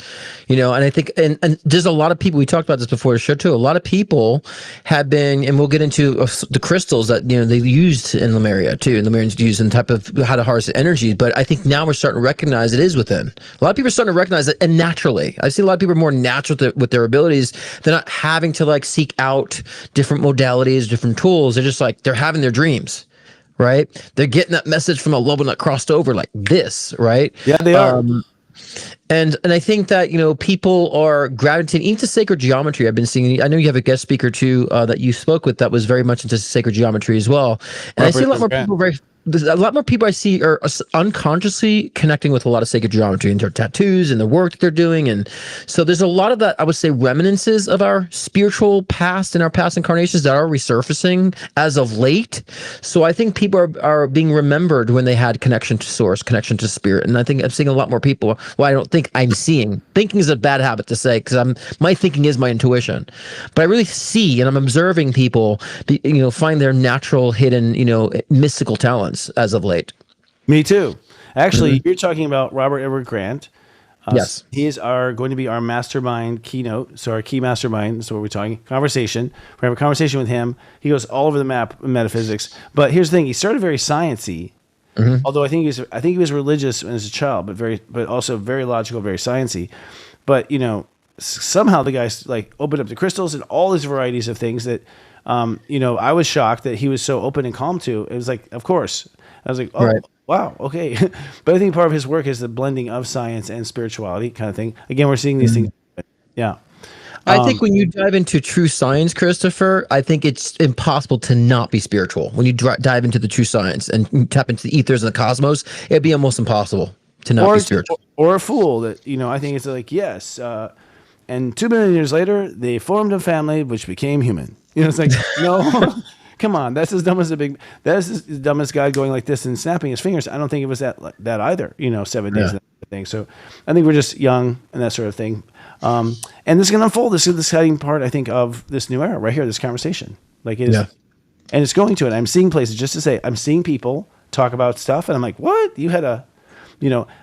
and I think, and there's a lot of people, we talked about this before the show too, a lot of people have been, and we'll get into the crystals that, they used in Lemuria too, and Lemurians used in type of how to harness energy, but I think now we're starting to recognize it is within. A lot of people are starting to recognize it, and naturally. I see a lot of people are more natural with their abilities. They're not having to like seek out different modalities, different tools. They're just like, they're having their dreams. Right? They're getting that message from a level that crossed over like this, right? Yeah, they are. And I think that, people are gravitating even to sacred geometry. I've been seeing, I know you have a guest speaker too, that you spoke with that was very much into sacred geometry as well. And I see a lot more people there's a lot more people I see are unconsciously connecting with a lot of sacred geometry and their tattoos and the work that they're doing. And so there's a lot of that, I would say, reminiscences of our spiritual past and our past incarnations that are resurfacing as of late. So I think people are being remembered when they had connection to source, connection to spirit. And I think I'm seeing a lot more people. Well, I don't think I'm seeing. Thinking is a bad habit to say because my thinking is my intuition. But I really see and I'm observing people, find their natural, hidden, mystical talents as of late. Me too. Actually, you're talking about Robert Edward Grant. Yes. He is going to be our mastermind keynote. So our key mastermind, so what we're talking, conversation. We're going to have a conversation with him. He goes all over the map in metaphysics. But here's the thing. He started very sciencey. Although I think he was religious as a child, but also very logical, very sciencey. But, somehow the guy's like opened up the crystals and all these varieties of things that, I was shocked that he was so open and calm to. It was like, of course. I was like, oh, right. Wow, okay. But I think part of his work is the blending of science and spirituality kind of thing. Again, we're seeing these things. Yeah. I think when you dive into true science, Christopher, I think it's impossible to not be spiritual. When you dive into the true science and tap into the ethers and the cosmos, it'd be almost impossible to not be spiritual. Or a fool that, I think it's like, yes. And 2 million years later, they formed a family which became human. It's like, no, come on. That's as dumb as God going like this and snapping his fingers. I don't think it was that either, 7 days and that thing. So I think we're just young and that sort of thing. And this is going to unfold. This is the exciting part, I think, of this new era right here, this conversation. Like it is, and it's going to it. I'm seeing places, just to say, I'm seeing people talk about stuff, and I'm like, what? You had a,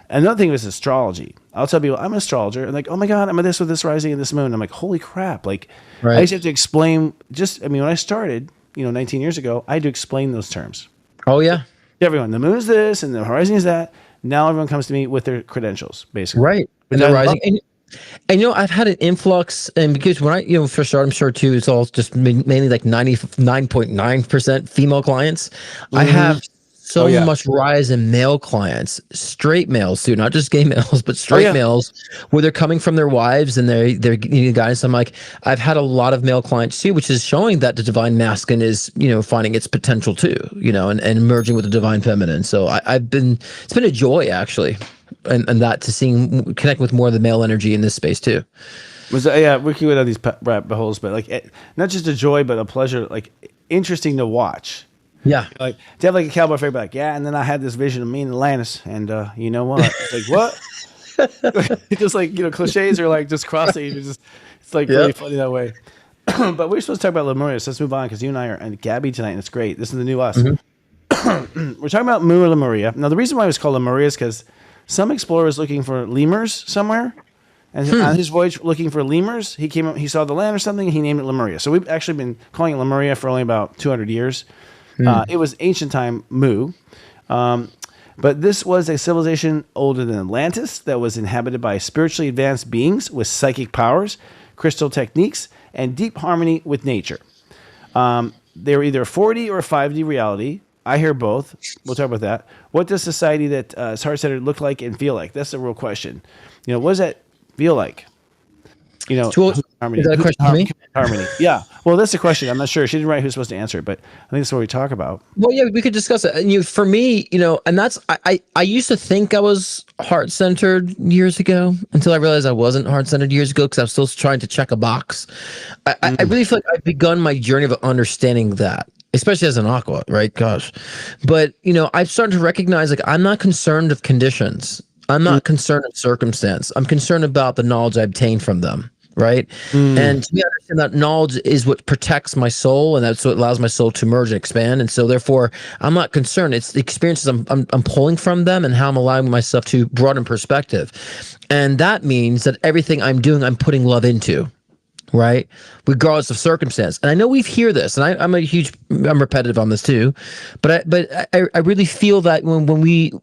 another thing was astrology. I'll tell people, I'm an astrologer, and like, oh my God, I'm a this with this rising and this moon. I'm like, holy crap. Like, I used to have to explain, when I started, 19 years ago, I had to explain those terms. Oh, yeah. Everyone, the moon is this, and the horizon is that. Now everyone comes to me with their credentials, basically. Right. And the rising. And I've had an influx, and because when I, first started, I'm sure too, it's all just mainly like 99.9% female clients. I have so much rise in male clients, straight males too, not just gay males, but straight males, where they're coming from their wives and they're needing guys. I'm like, I've had a lot of male clients too, which is showing that the divine masculine is, finding its potential too, and merging with the divine feminine. So it's been a joy actually. And that to connect with more of the male energy in this space too. We can go down these rabbit holes, but like not just a joy, but a pleasure, like interesting to watch. Yeah, like to have like a cowboy figure, like and then I had this vision of me and Atlantis, and you know what? It's like what? Just like cliches are like just crossing. It's like really funny that way. But we're supposed to talk about Lemuria, so let's move on because you and I are and Gabby tonight, and it's great. This is the new us. We're talking about Lemuria. Now the reason why it was called Lemuria is because some explorer was looking for lemurs somewhere, and on his voyage looking for lemurs, he saw the land or something, and he named it Lemuria. So we've actually been calling it Lemuria for only about 200 years. It was ancient time Mu, but this was a civilization older than Atlantis that was inhabited by spiritually advanced beings with psychic powers, crystal techniques, and deep harmony with nature. They were either 4D or 5D reality. I hear both. We'll talk about that. What does society that is heart-centered look like and feel like? That's the real question. What does that feel like? Harmony. Is that a question for me? Harmony. Yeah. Well, that's the question. I'm not sure. She didn't write who's supposed to answer it, but I think that's what we talk about. Well, yeah, we could discuss it. And for me, and that's I used to think I was heart-centered years ago until I realized I wasn't heart-centered years ago because I was still trying to check a box. I really feel like I've begun my journey of understanding that. Especially as an aqua, right? Gosh. But, I've started to recognize, like, I'm not concerned of conditions. I'm not concerned of circumstance. I'm concerned about the knowledge I obtain from them, right? And to me, I understand that knowledge is what protects my soul, and that's what allows my soul to merge and expand. And so, therefore, I'm not concerned. It's the experiences I'm pulling from them and how I'm allowing myself to broaden perspective. And that means that everything I'm doing, I'm putting love into. Right, regardless of circumstance, and I know we hear this, and I'm repetitive on this too, but I really feel that when we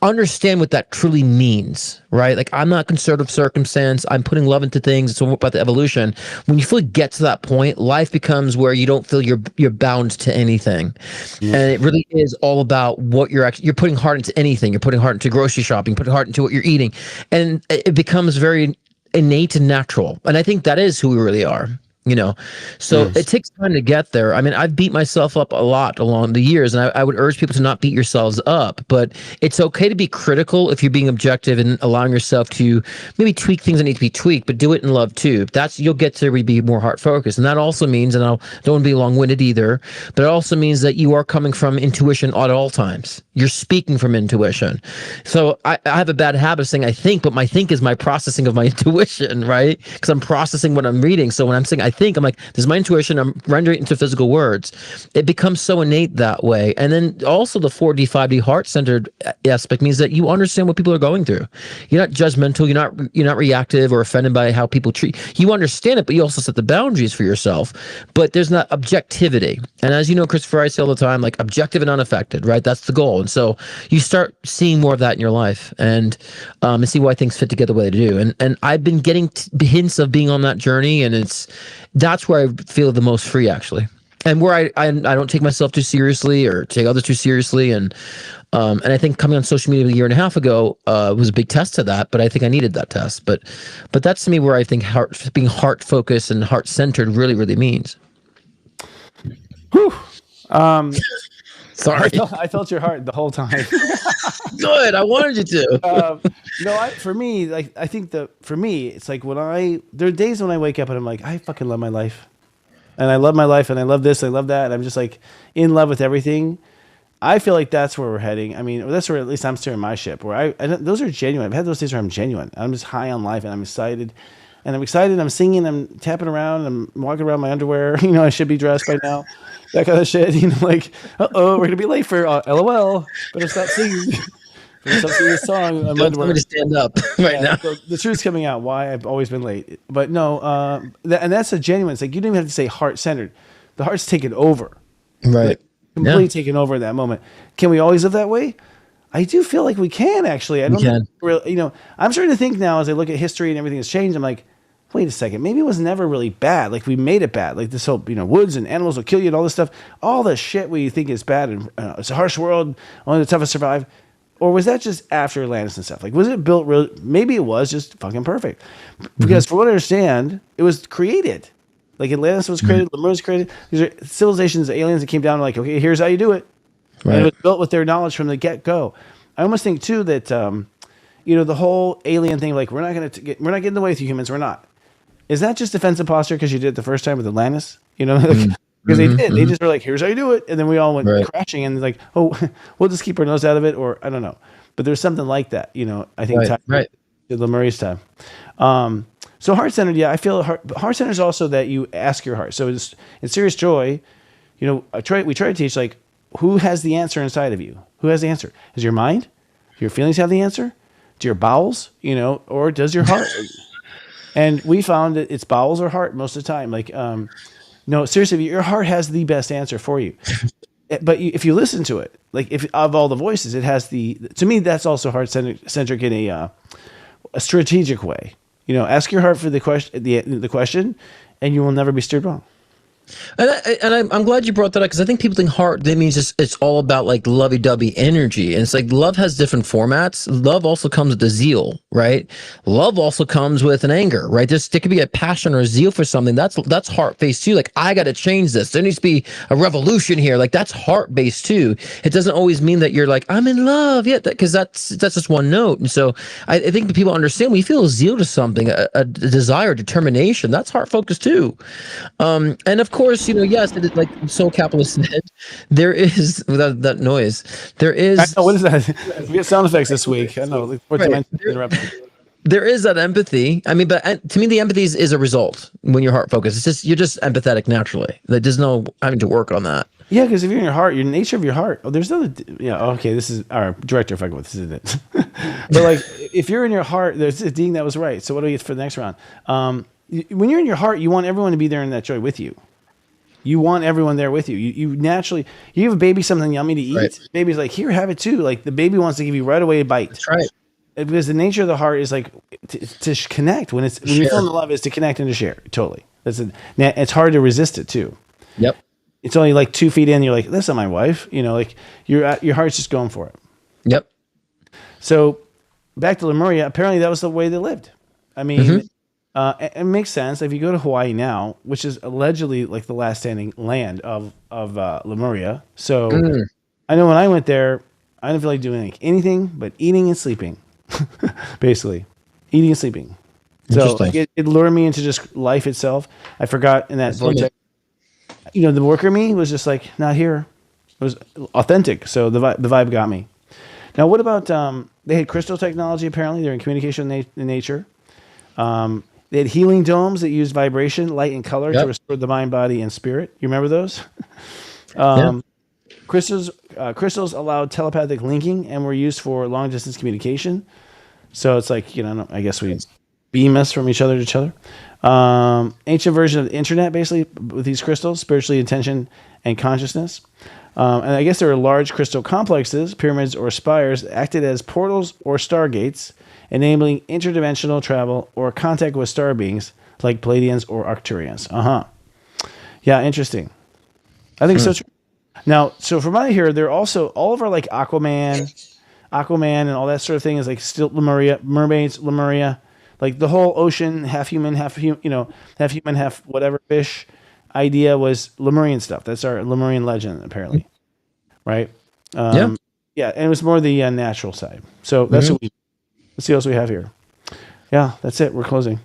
understand what that truly means, right? Like I'm not concerned with circumstance. I'm putting love into things. It's about the evolution. When you fully get to that point, life becomes where you don't feel you're bound to anything, and it really is all about what you're putting heart into anything. You're putting heart into grocery shopping, putting heart into what you're eating, and it becomes very innate and natural. And I think that is who we really are. you know. So it takes time to get there. I mean, I've beat myself up a lot along the years, and I would urge people to not beat yourselves up, but it's okay to be critical if you're being objective and allowing yourself to maybe tweak things that need to be tweaked, but do it in love too. That's, you'll get to be more heart focused. And that also means, and I don't want to be long-winded either, but it also means that you are coming from intuition at all times. You're speaking from intuition. So I have a bad habit of saying I think, but my think is my processing of my intuition, right? Because I'm processing what I'm reading. So when I'm saying I think, I'm like, this is my intuition, I'm rendering it into physical words. It becomes so innate that way. And then also the 4D, 5D heart-centered aspect means that you understand what people are going through. You're not judgmental, you're not reactive or offended by how people treat you. Understand it, but you also set the boundaries for yourself. But there's not objectivity. And as you know, Christopher, I say all the time, like objective and unaffected, right? That's the goal. And so you start seeing more of that in your life and see why things fit together the way they do. And I've been getting hints of being on that journey, and that's where I feel the most free, actually. And where I don't take myself too seriously or take others too seriously. And I think coming on social media a year and a half ago was a big test to that, but I think I needed that test. But that's to me where I think being heart focused and heart centered really, really means. Whew. Sorry, I felt your heart the whole time. Good, I wanted you to. For me, it's like there are days when I wake up and I'm like, I fucking love my life, and I love my life, and I love this, I love that, and I'm just like in love with everything. I feel like that's where we're heading. I mean, that's where at least I'm steering my ship. Where those are genuine. I've had those days where I'm genuine. I'm just high on life, and I'm excited. I'm singing. I'm tapping around. I'm walking around my underwear. I should be dressed by now. That kind of shit. Like, we're gonna be late for LOL. Better stop singing. Stop singing this song. I'm Don't tell me to stand up now. So the truth's coming out. Why I've always been late. But no, and that's a genuine. It's like you don't even have to say heart centered. The heart's taken over. Right. Completely taken over in that moment. Can we always live that way? I do feel like we can, actually. I don't think really, I'm starting to think now as I look at history and everything has changed. I'm like, wait a second, maybe it was never really bad. Like we made it bad. Like this whole, woods and animals will kill you and all this stuff. All the shit we think is bad and it's a harsh world, only the toughest survive. Or was that just after Atlantis and stuff? Like, was it built real? Maybe it was just fucking perfect. Because from what I understand, it was created. Like Atlantis was created, Lemuria was created. These are civilizations, aliens that came down and like, okay, here's how you do it. Right. And it was built with their knowledge from the get-go. I almost think too that the whole alien thing, like we're not getting in the way with you humans. We're not. Is that just defensive posture because you did it the first time with Atlantis? Because they did. They just were like, here's how you do it, and then we all went crashing and like, oh, we'll just keep our nose out of it, or I don't know. But there's something like that. I think to Lemuria's time. So heart-centered, yeah, I feel heart-centered is also that you ask your heart. So it's in Serious Joy, we try to teach like who has the answer inside of you. Who has the answer? Is your mind? Do your feelings have the answer? Do your bowels? Or does your heart? And we found that it's bowels or heart most of the time. Like, no, seriously, your heart has the best answer for you. But if you listen to it, like if of all the voices, it has to me, that's also heart-centric in a strategic way. Ask your heart for the question, and you will never be steered wrong. And I'm glad you brought that up, because I think people think heart, that means it's all about like lovey-dovey energy. And it's like love has different formats. Love also comes with the zeal, right? Love also comes with an anger, right? There could be a passion or a zeal for something. That's heart-based too. Like, I got to change this. There needs to be a revolution here. Like, that's heart-based too. It doesn't always mean that you're like, I'm in love yet, because that's just one note. And so I think that people understand when you feel a zeal to something, a desire, determination, that's heart-focused too. And of course, yes, it is like Soul Capitalist said, there is, without that noise, there is. I know, what is that? We have sound effects this week. I know. There is that empathy. I mean, but to me, the empathy is a result when you're heart focused. You're just empathetic naturally. There's no having to work on that. Yeah, because if you're in your heart, your nature of your heart. Oh, there's another. Yeah, okay. This is our director. If I go, this isn't it. But like, if you're in your heart, there's a ding that was right. So what do we get for the next round? When you're in your heart, you want everyone to be there in that joy with you. You want everyone there with you. You naturally, you give a baby something yummy to eat. Right. Baby's like, here, have it too. Like the baby wants to give you right away a bite. That's right. Because the nature of the heart is like to connect. When you feel in love, is to connect and to share. Totally. It's hard to resist it too. Yep. It's only like 2 feet in. You're like, that's not my wife. Like your heart's just going for it. Yep. So back to Lemuria. Apparently that was the way they lived. I mean, It makes sense. If you go to Hawaii now, which is allegedly like the last standing land of Lemuria. So I know when I went there, I didn't feel like doing like anything but eating and sleeping, basically eating and sleeping. So like, it lured me into just life itself. I forgot in that vortex. The worker me was just like not here. It was authentic. So the vibe got me. Now, what about they had crystal technology? Apparently, they're in communication with nature. They had healing domes that used vibration, light, and color to restore the mind, body, and spirit. You remember those? Crystals allowed telepathic linking and were used for long distance communication. So it's like, I guess we beam us from each other to each other. Ancient version of the internet, basically, with these crystals, spiritually attention and consciousness. And I guess there were large crystal complexes, pyramids or spires, acted as portals or stargates, enabling interdimensional travel or contact with star beings like Pleiadians or Arcturians. Yeah, interesting. I think so true. Now, so from what I hear, they're also all of our like Aquaman, and all that sort of thing is like still Lemuria, mermaids, Lemuria, like the whole ocean, half human, half whatever fish idea was Lemurian stuff. That's our Lemurian legend, apparently, right? Yeah, and it was more the natural side. So that's what let's see what else we have here. Yeah, that's it. We're closing.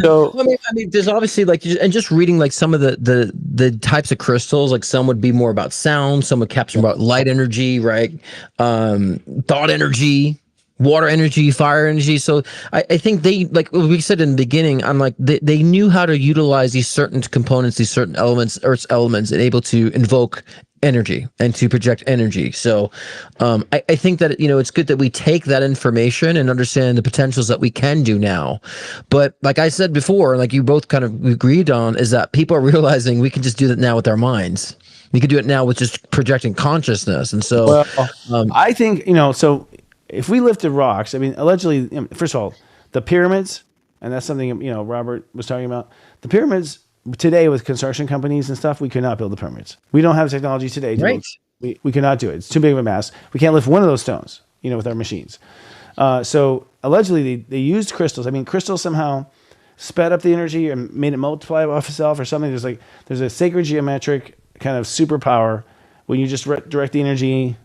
So I mean, there's obviously like, and just reading like some of the types of crystals, like some would be more about sound, some would capture about light energy, right? Thought energy, water energy, fire energy. So I think they, like we said in the beginning, I'm like, they knew how to utilize these certain components, these certain elements, Earth's elements, and able to invoke energy and to project energy. So I think that, it's good that we take that information and understand the potentials that we can do now. But like I said before, like you both kind of agreed on, is that people are realizing we can just do that now with our minds. We can do it now with just projecting consciousness. And so I think, so if we lifted rocks, I mean, allegedly, first of all, the pyramids, and that's something, Robert was talking about, the pyramids today with construction companies and stuff, we could not build the pyramids. We don't have technology today. We cannot do it. It's too big of a mass. We can't lift one of those stones, with our machines. So allegedly they used crystals. I mean, crystals somehow sped up the energy and made it multiply off itself or something. There's a sacred geometric kind of superpower when you just direct the energy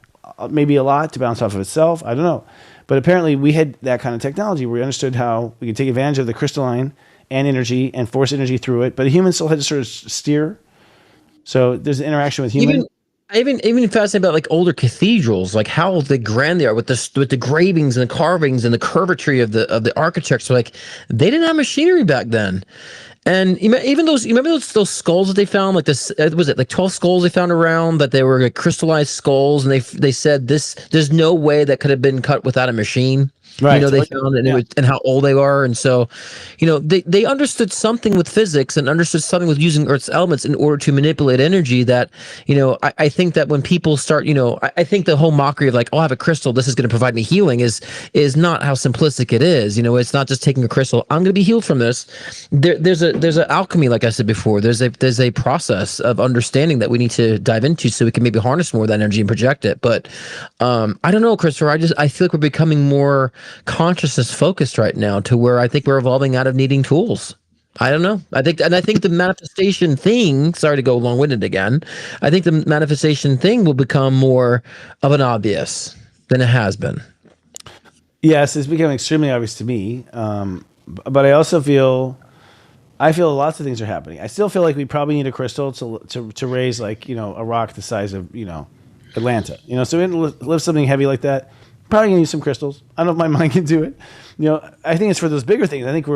maybe a lot to bounce off of itself. I don't know. But apparently we had that kind of technology where we understood how we could take advantage of the crystalline and energy and force energy through it. But a human still had to sort of steer. So there's an interaction with human. Even fascinated about like older cathedrals, like how the grand they are with the gravings and the carvings and the curvature of the architecture. Like they didn't have machinery back then. And even those, you remember those skulls that they found, like this, was it like 12 skulls they found around that they were like crystallized skulls, and they said there's no way that could have been cut without a machine. Right. They found it, and how old they are. And so, they understood something with physics and understood something with using Earth's elements in order to manipulate energy that, I think that when people start, I think the whole mockery of like, oh, I have a crystal, this is going to provide me healing is not how simplistic it is. It's not just taking a crystal, I'm going to be healed from this. There's an alchemy, like I said before, there's a process of understanding that we need to dive into so we can maybe harness more of that energy and project it. But I don't know, Christopher, I feel like we're becoming more consciousness focused right now to where I think we're evolving out of needing tools. I don't know. I think the manifestation thing, sorry to go long-winded again, I think the manifestation thing will become more of an obvious than it has been. Yes, it's becoming extremely obvious to me. But I also feel lots of things are happening. I still feel like we probably need a crystal to raise like, a rock the size of, Atlanta. So we lift something heavy like that. Probably gonna use some crystals. I don't know if my mind can do it. I think it's for those bigger things. I think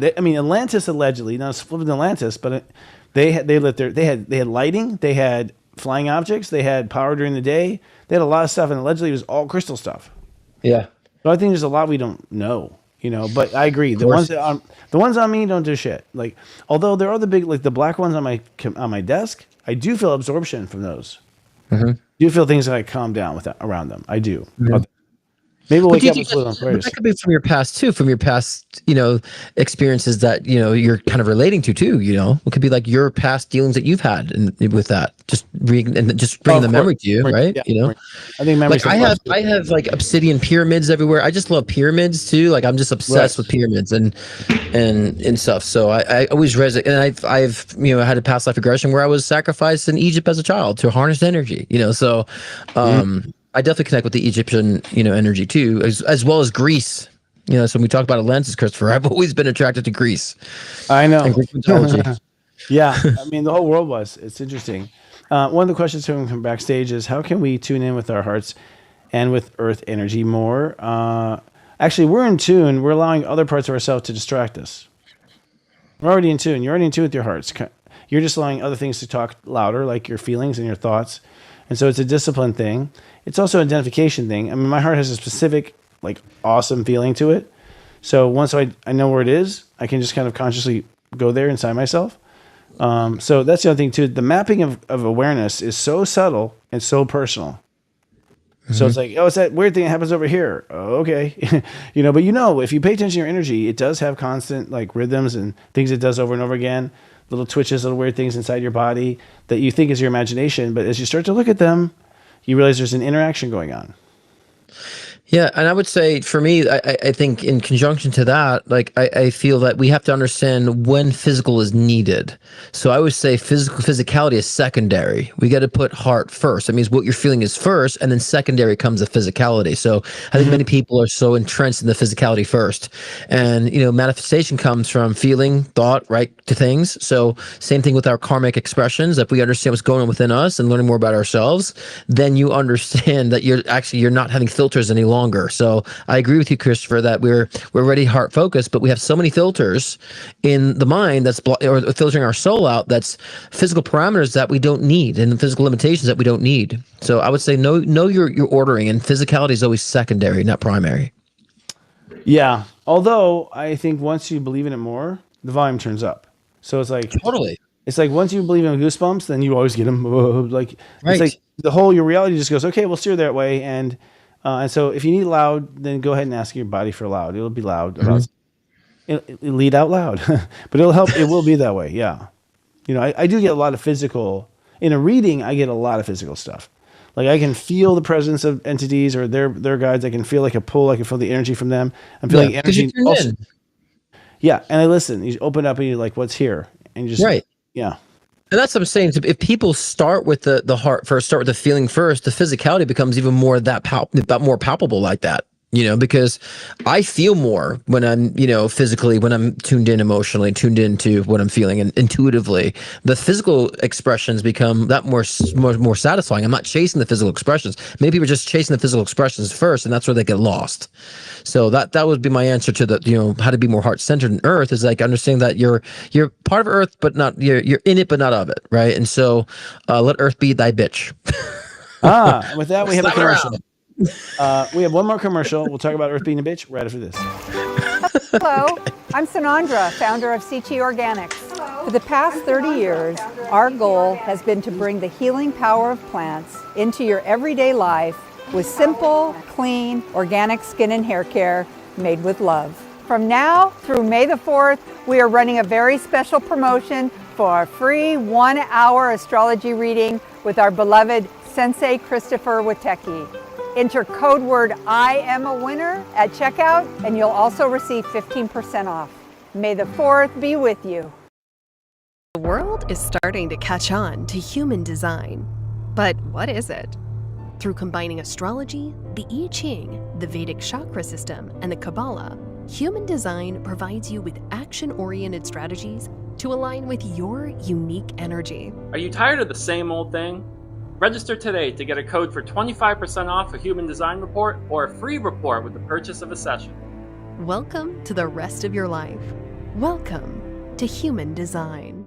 Atlantis allegedly, not flipping Atlantis, but they had lighting, they had flying objects, they had power during the day, they had a lot of stuff, and allegedly it was all crystal stuff. Yeah. So I think there's a lot we don't know. But I agree. The ones on me don't do shit. Like, although there are the big, like the black ones on my desk, I do feel absorption from those. Mm-hmm. Do feel things that I calm down around them. I do. Mm-hmm. Maybe we'll But wake up with little but Aquarius. that could be from your past too, from your past, experiences that you're kind of relating to too. It could be like your past dealings that you've had with that, just just bringing the Of memory course. to you, right? Yeah, I think memory. Like I have like obsidian pyramids everywhere. I just love pyramids too. Like I'm just obsessed with pyramids and stuff. So I always resonate. And I've had a past life regression where I was sacrificed in Egypt as a child to harness energy. So I definitely connect with the Egyptian energy too, as well as Greece. So when we talk about Atlantis, Christopher, I've always been attracted to Greece. I know. And Greek mythology. Yeah, I mean the whole world was. It's interesting. One of the questions from backstage is how can we tune in with our hearts and with earth energy more? Actually, we're in tune. We're allowing other parts of ourselves to distract us. We're already in tune. You're already in tune with your hearts. You're just allowing other things to talk louder, like your feelings and your thoughts. And so it's a discipline thing. It's also an identification thing. I mean, my heart has a specific, like, awesome feeling to it. So once I know where it is, I can just kind of consciously go there inside myself. So that's the other thing too. The mapping of awareness is so subtle and so personal. So it's like, it's that weird thing that happens over here. Oh, okay. But if you pay attention to your energy, it does have constant like rhythms and things it does over and over again, little twitches, little weird things inside your body that you think is your imagination. But as you start to look at them, you realize there's an interaction going on. Yeah, and I would say for me, I think in conjunction to that, like I feel that we have to understand when physical is needed. So I would say physicality is secondary. We got to put heart first. That means what you're feeling is first, and then secondary comes the physicality. So I think many people are so entrenched in the physicality first, and manifestation comes from feeling, thought, right to things. So same thing with our karmic expressions. If we understand what's going on within us and learning more about ourselves, then you understand that you're not having filters any longer. So I agree with you, Christopher, that we're already heart focused, but we have so many filters in the mind that's or filtering our soul out. That's physical parameters that we don't need, and the physical limitations that we don't need. So I would say know your ordering, and physicality is always secondary, not primary. Yeah. Although I think once you believe in it more, the volume turns up. So it's like Totally. It's like once you believe in goosebumps, then you always get them. Like Right. It's like your reality just goes, okay, we'll steer that way. And so if you need loud, then go ahead and ask your body for loud. It'll be loud. It'll lead out loud, but it'll help. It will be that way. Yeah. I do get a lot of physical in a reading. I get a lot of physical stuff. Like I can feel the presence of entities or their guides. I can feel like a pull. I can feel the energy from them. I'm feeling energy. Also, yeah. And I listen. You open up and you're like, what's here? And you just, right. Yeah. And that's what I'm saying. So if people start with the heart first, start with the feeling first, the physicality becomes even more more palpable like that. Because I feel more when I'm, physically, when I'm tuned in emotionally, tuned into what I'm feeling and intuitively. The physical expressions become that more satisfying. I'm not chasing the physical expressions. Many people are just chasing the physical expressions first, and that's where they get lost. So that would be my answer to the, how to be more heart-centered in Earth is like understanding that you're part of Earth, but not you're in it, but not of it, right? And so let Earth be thy bitch. With that we have a commercial. We have one more commercial. We'll talk about Earth being a bitch right after this. Hello, I'm Sanandra, founder of Sichi Organics. For the past 30 years, our goal has been to bring the healing power of plants into your everyday life with simple, clean, organic skin and hair care made with love. From now through May the 4th, we are running a very special promotion for a free 1-hour astrology reading with our beloved Sensei Christopher Witecki. Enter code word I am a winner at checkout and you'll also receive 15% off. May the 4th be with you. The world is starting to catch on to human design. But what is it? Through combining astrology, the I Ching, the Vedic chakra system, and the Kabbalah, human design provides you with action-oriented strategies to align with your unique energy. Are you tired of the same old thing? Register today to get a code for 25% off a human design report or a free report with the purchase of a session. Welcome to the rest of your life. Welcome to human design.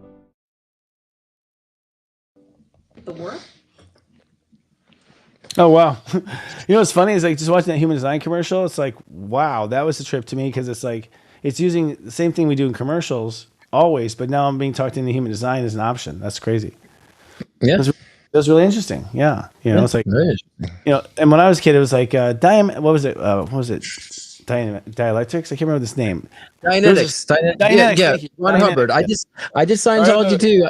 The work? Oh, wow. What's funny is like just watching that human design commercial. It's like, wow, that was a trip to me because it's like, it's using the same thing we do in commercials always, but now I'm being talked into human design as an option. That's crazy. Yeah. It was really interesting. Yeah. It's like, Very and when I was a kid, it was like, what was it? What was it? Dialectics? I can't remember this name. Dianetics. Yeah. Ron Hubbard. I did Scientology too.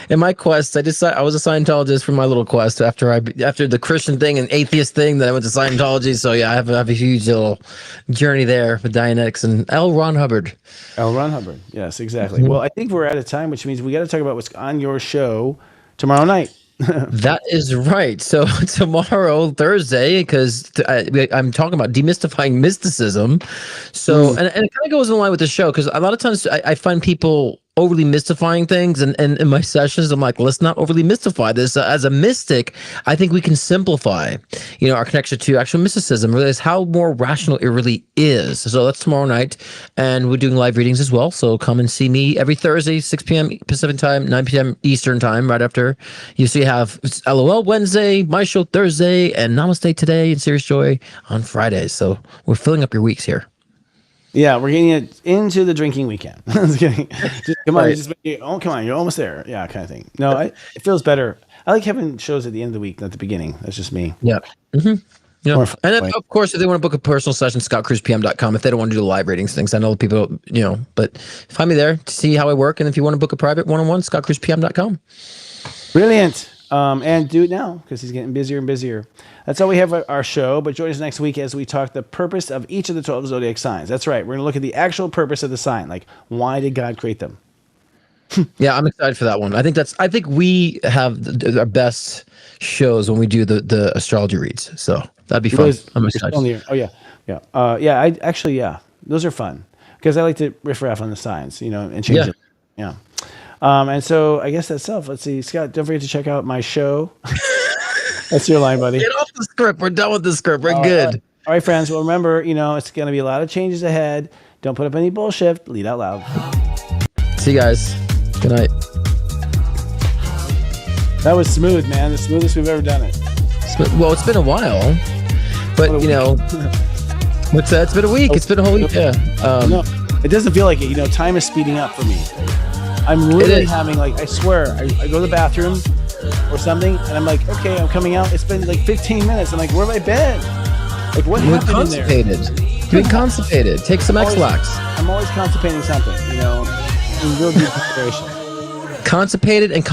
In my quest, I was a Scientologist for my little quest after the Christian thing and atheist thing. Then I went to Scientology. So yeah, I have a huge little journey there with Dianetics and Ron Hubbard. Ron Hubbard. Yes, exactly. Well, I think we're out of time, which means we got to talk about what's on your show tomorrow night. That is right. So tomorrow, Thursday, because I'm talking about demystifying mysticism. So, and it kind of goes in line with the show, because a lot of times I find people overly mystifying things, and in my sessions I'm like, let's not overly mystify this. As a mystic, I think we can simplify our connection to actual mysticism, realize how more rational it really is. So that's tomorrow night, and we're doing live readings as well, so come and see me every Thursday, 6 p.m. Pacific time, 9 p.m. Eastern time, right after you have LOL Wednesday, my show Thursday, and Namaste Today and Serious Joy on Fridays. So we're filling up your weeks here. Yeah, we're getting it into the drinking weekend. Just come on, come on, you're almost there. Yeah, kind of thing. No, it feels better. I like having shows at the end of the week, not at the beginning. That's just me. Yeah. Mm-hmm. Yeah. And then, of course, if they want to book a personal session, scottcruzpm.com. If they don't want to do the live ratings things, I know people, but find me there to see how I work. And if you want to book a private one-on-one, scottcruzpm.com. Brilliant. And do it now, because he's getting busier and busier. That's all we have for our show, but join us next week as we talk the purpose of each of the 12 zodiac signs. That's right. We're going to look at the actual purpose of the sign. Like, why did God create them? Yeah, I'm excited for that one. I think we have our best shows when we do the astrology reads. So that'd be fun. I'm excited. Oh, yeah. Yeah. Those are fun, because I like to riff raff on the signs, and change it. Yeah. And so I guess that's self. Let's see, Scott, don't forget to check out my show. That's your line, buddy. Get off the script. We're done with the script. We're good. All right, friends. Well, remember, it's going to be a lot of changes ahead. Don't put up any bullshit. Lead out loud. See you guys. Good night. That was smooth, man. The smoothest we've ever done it. Well, it's been a while, but what's that? It's been a week. It's been a whole week. Yeah. No, it doesn't feel like it. Time is speeding up for me. I'm really having, I swear, I go to the bathroom or something, and I'm like, okay, I'm coming out. It's been 15 minutes. I'm like, where have I been? What happened in there? You've been constipated. Take some X-Lax. I'm always constipating something, in real deep consideration. Constipated and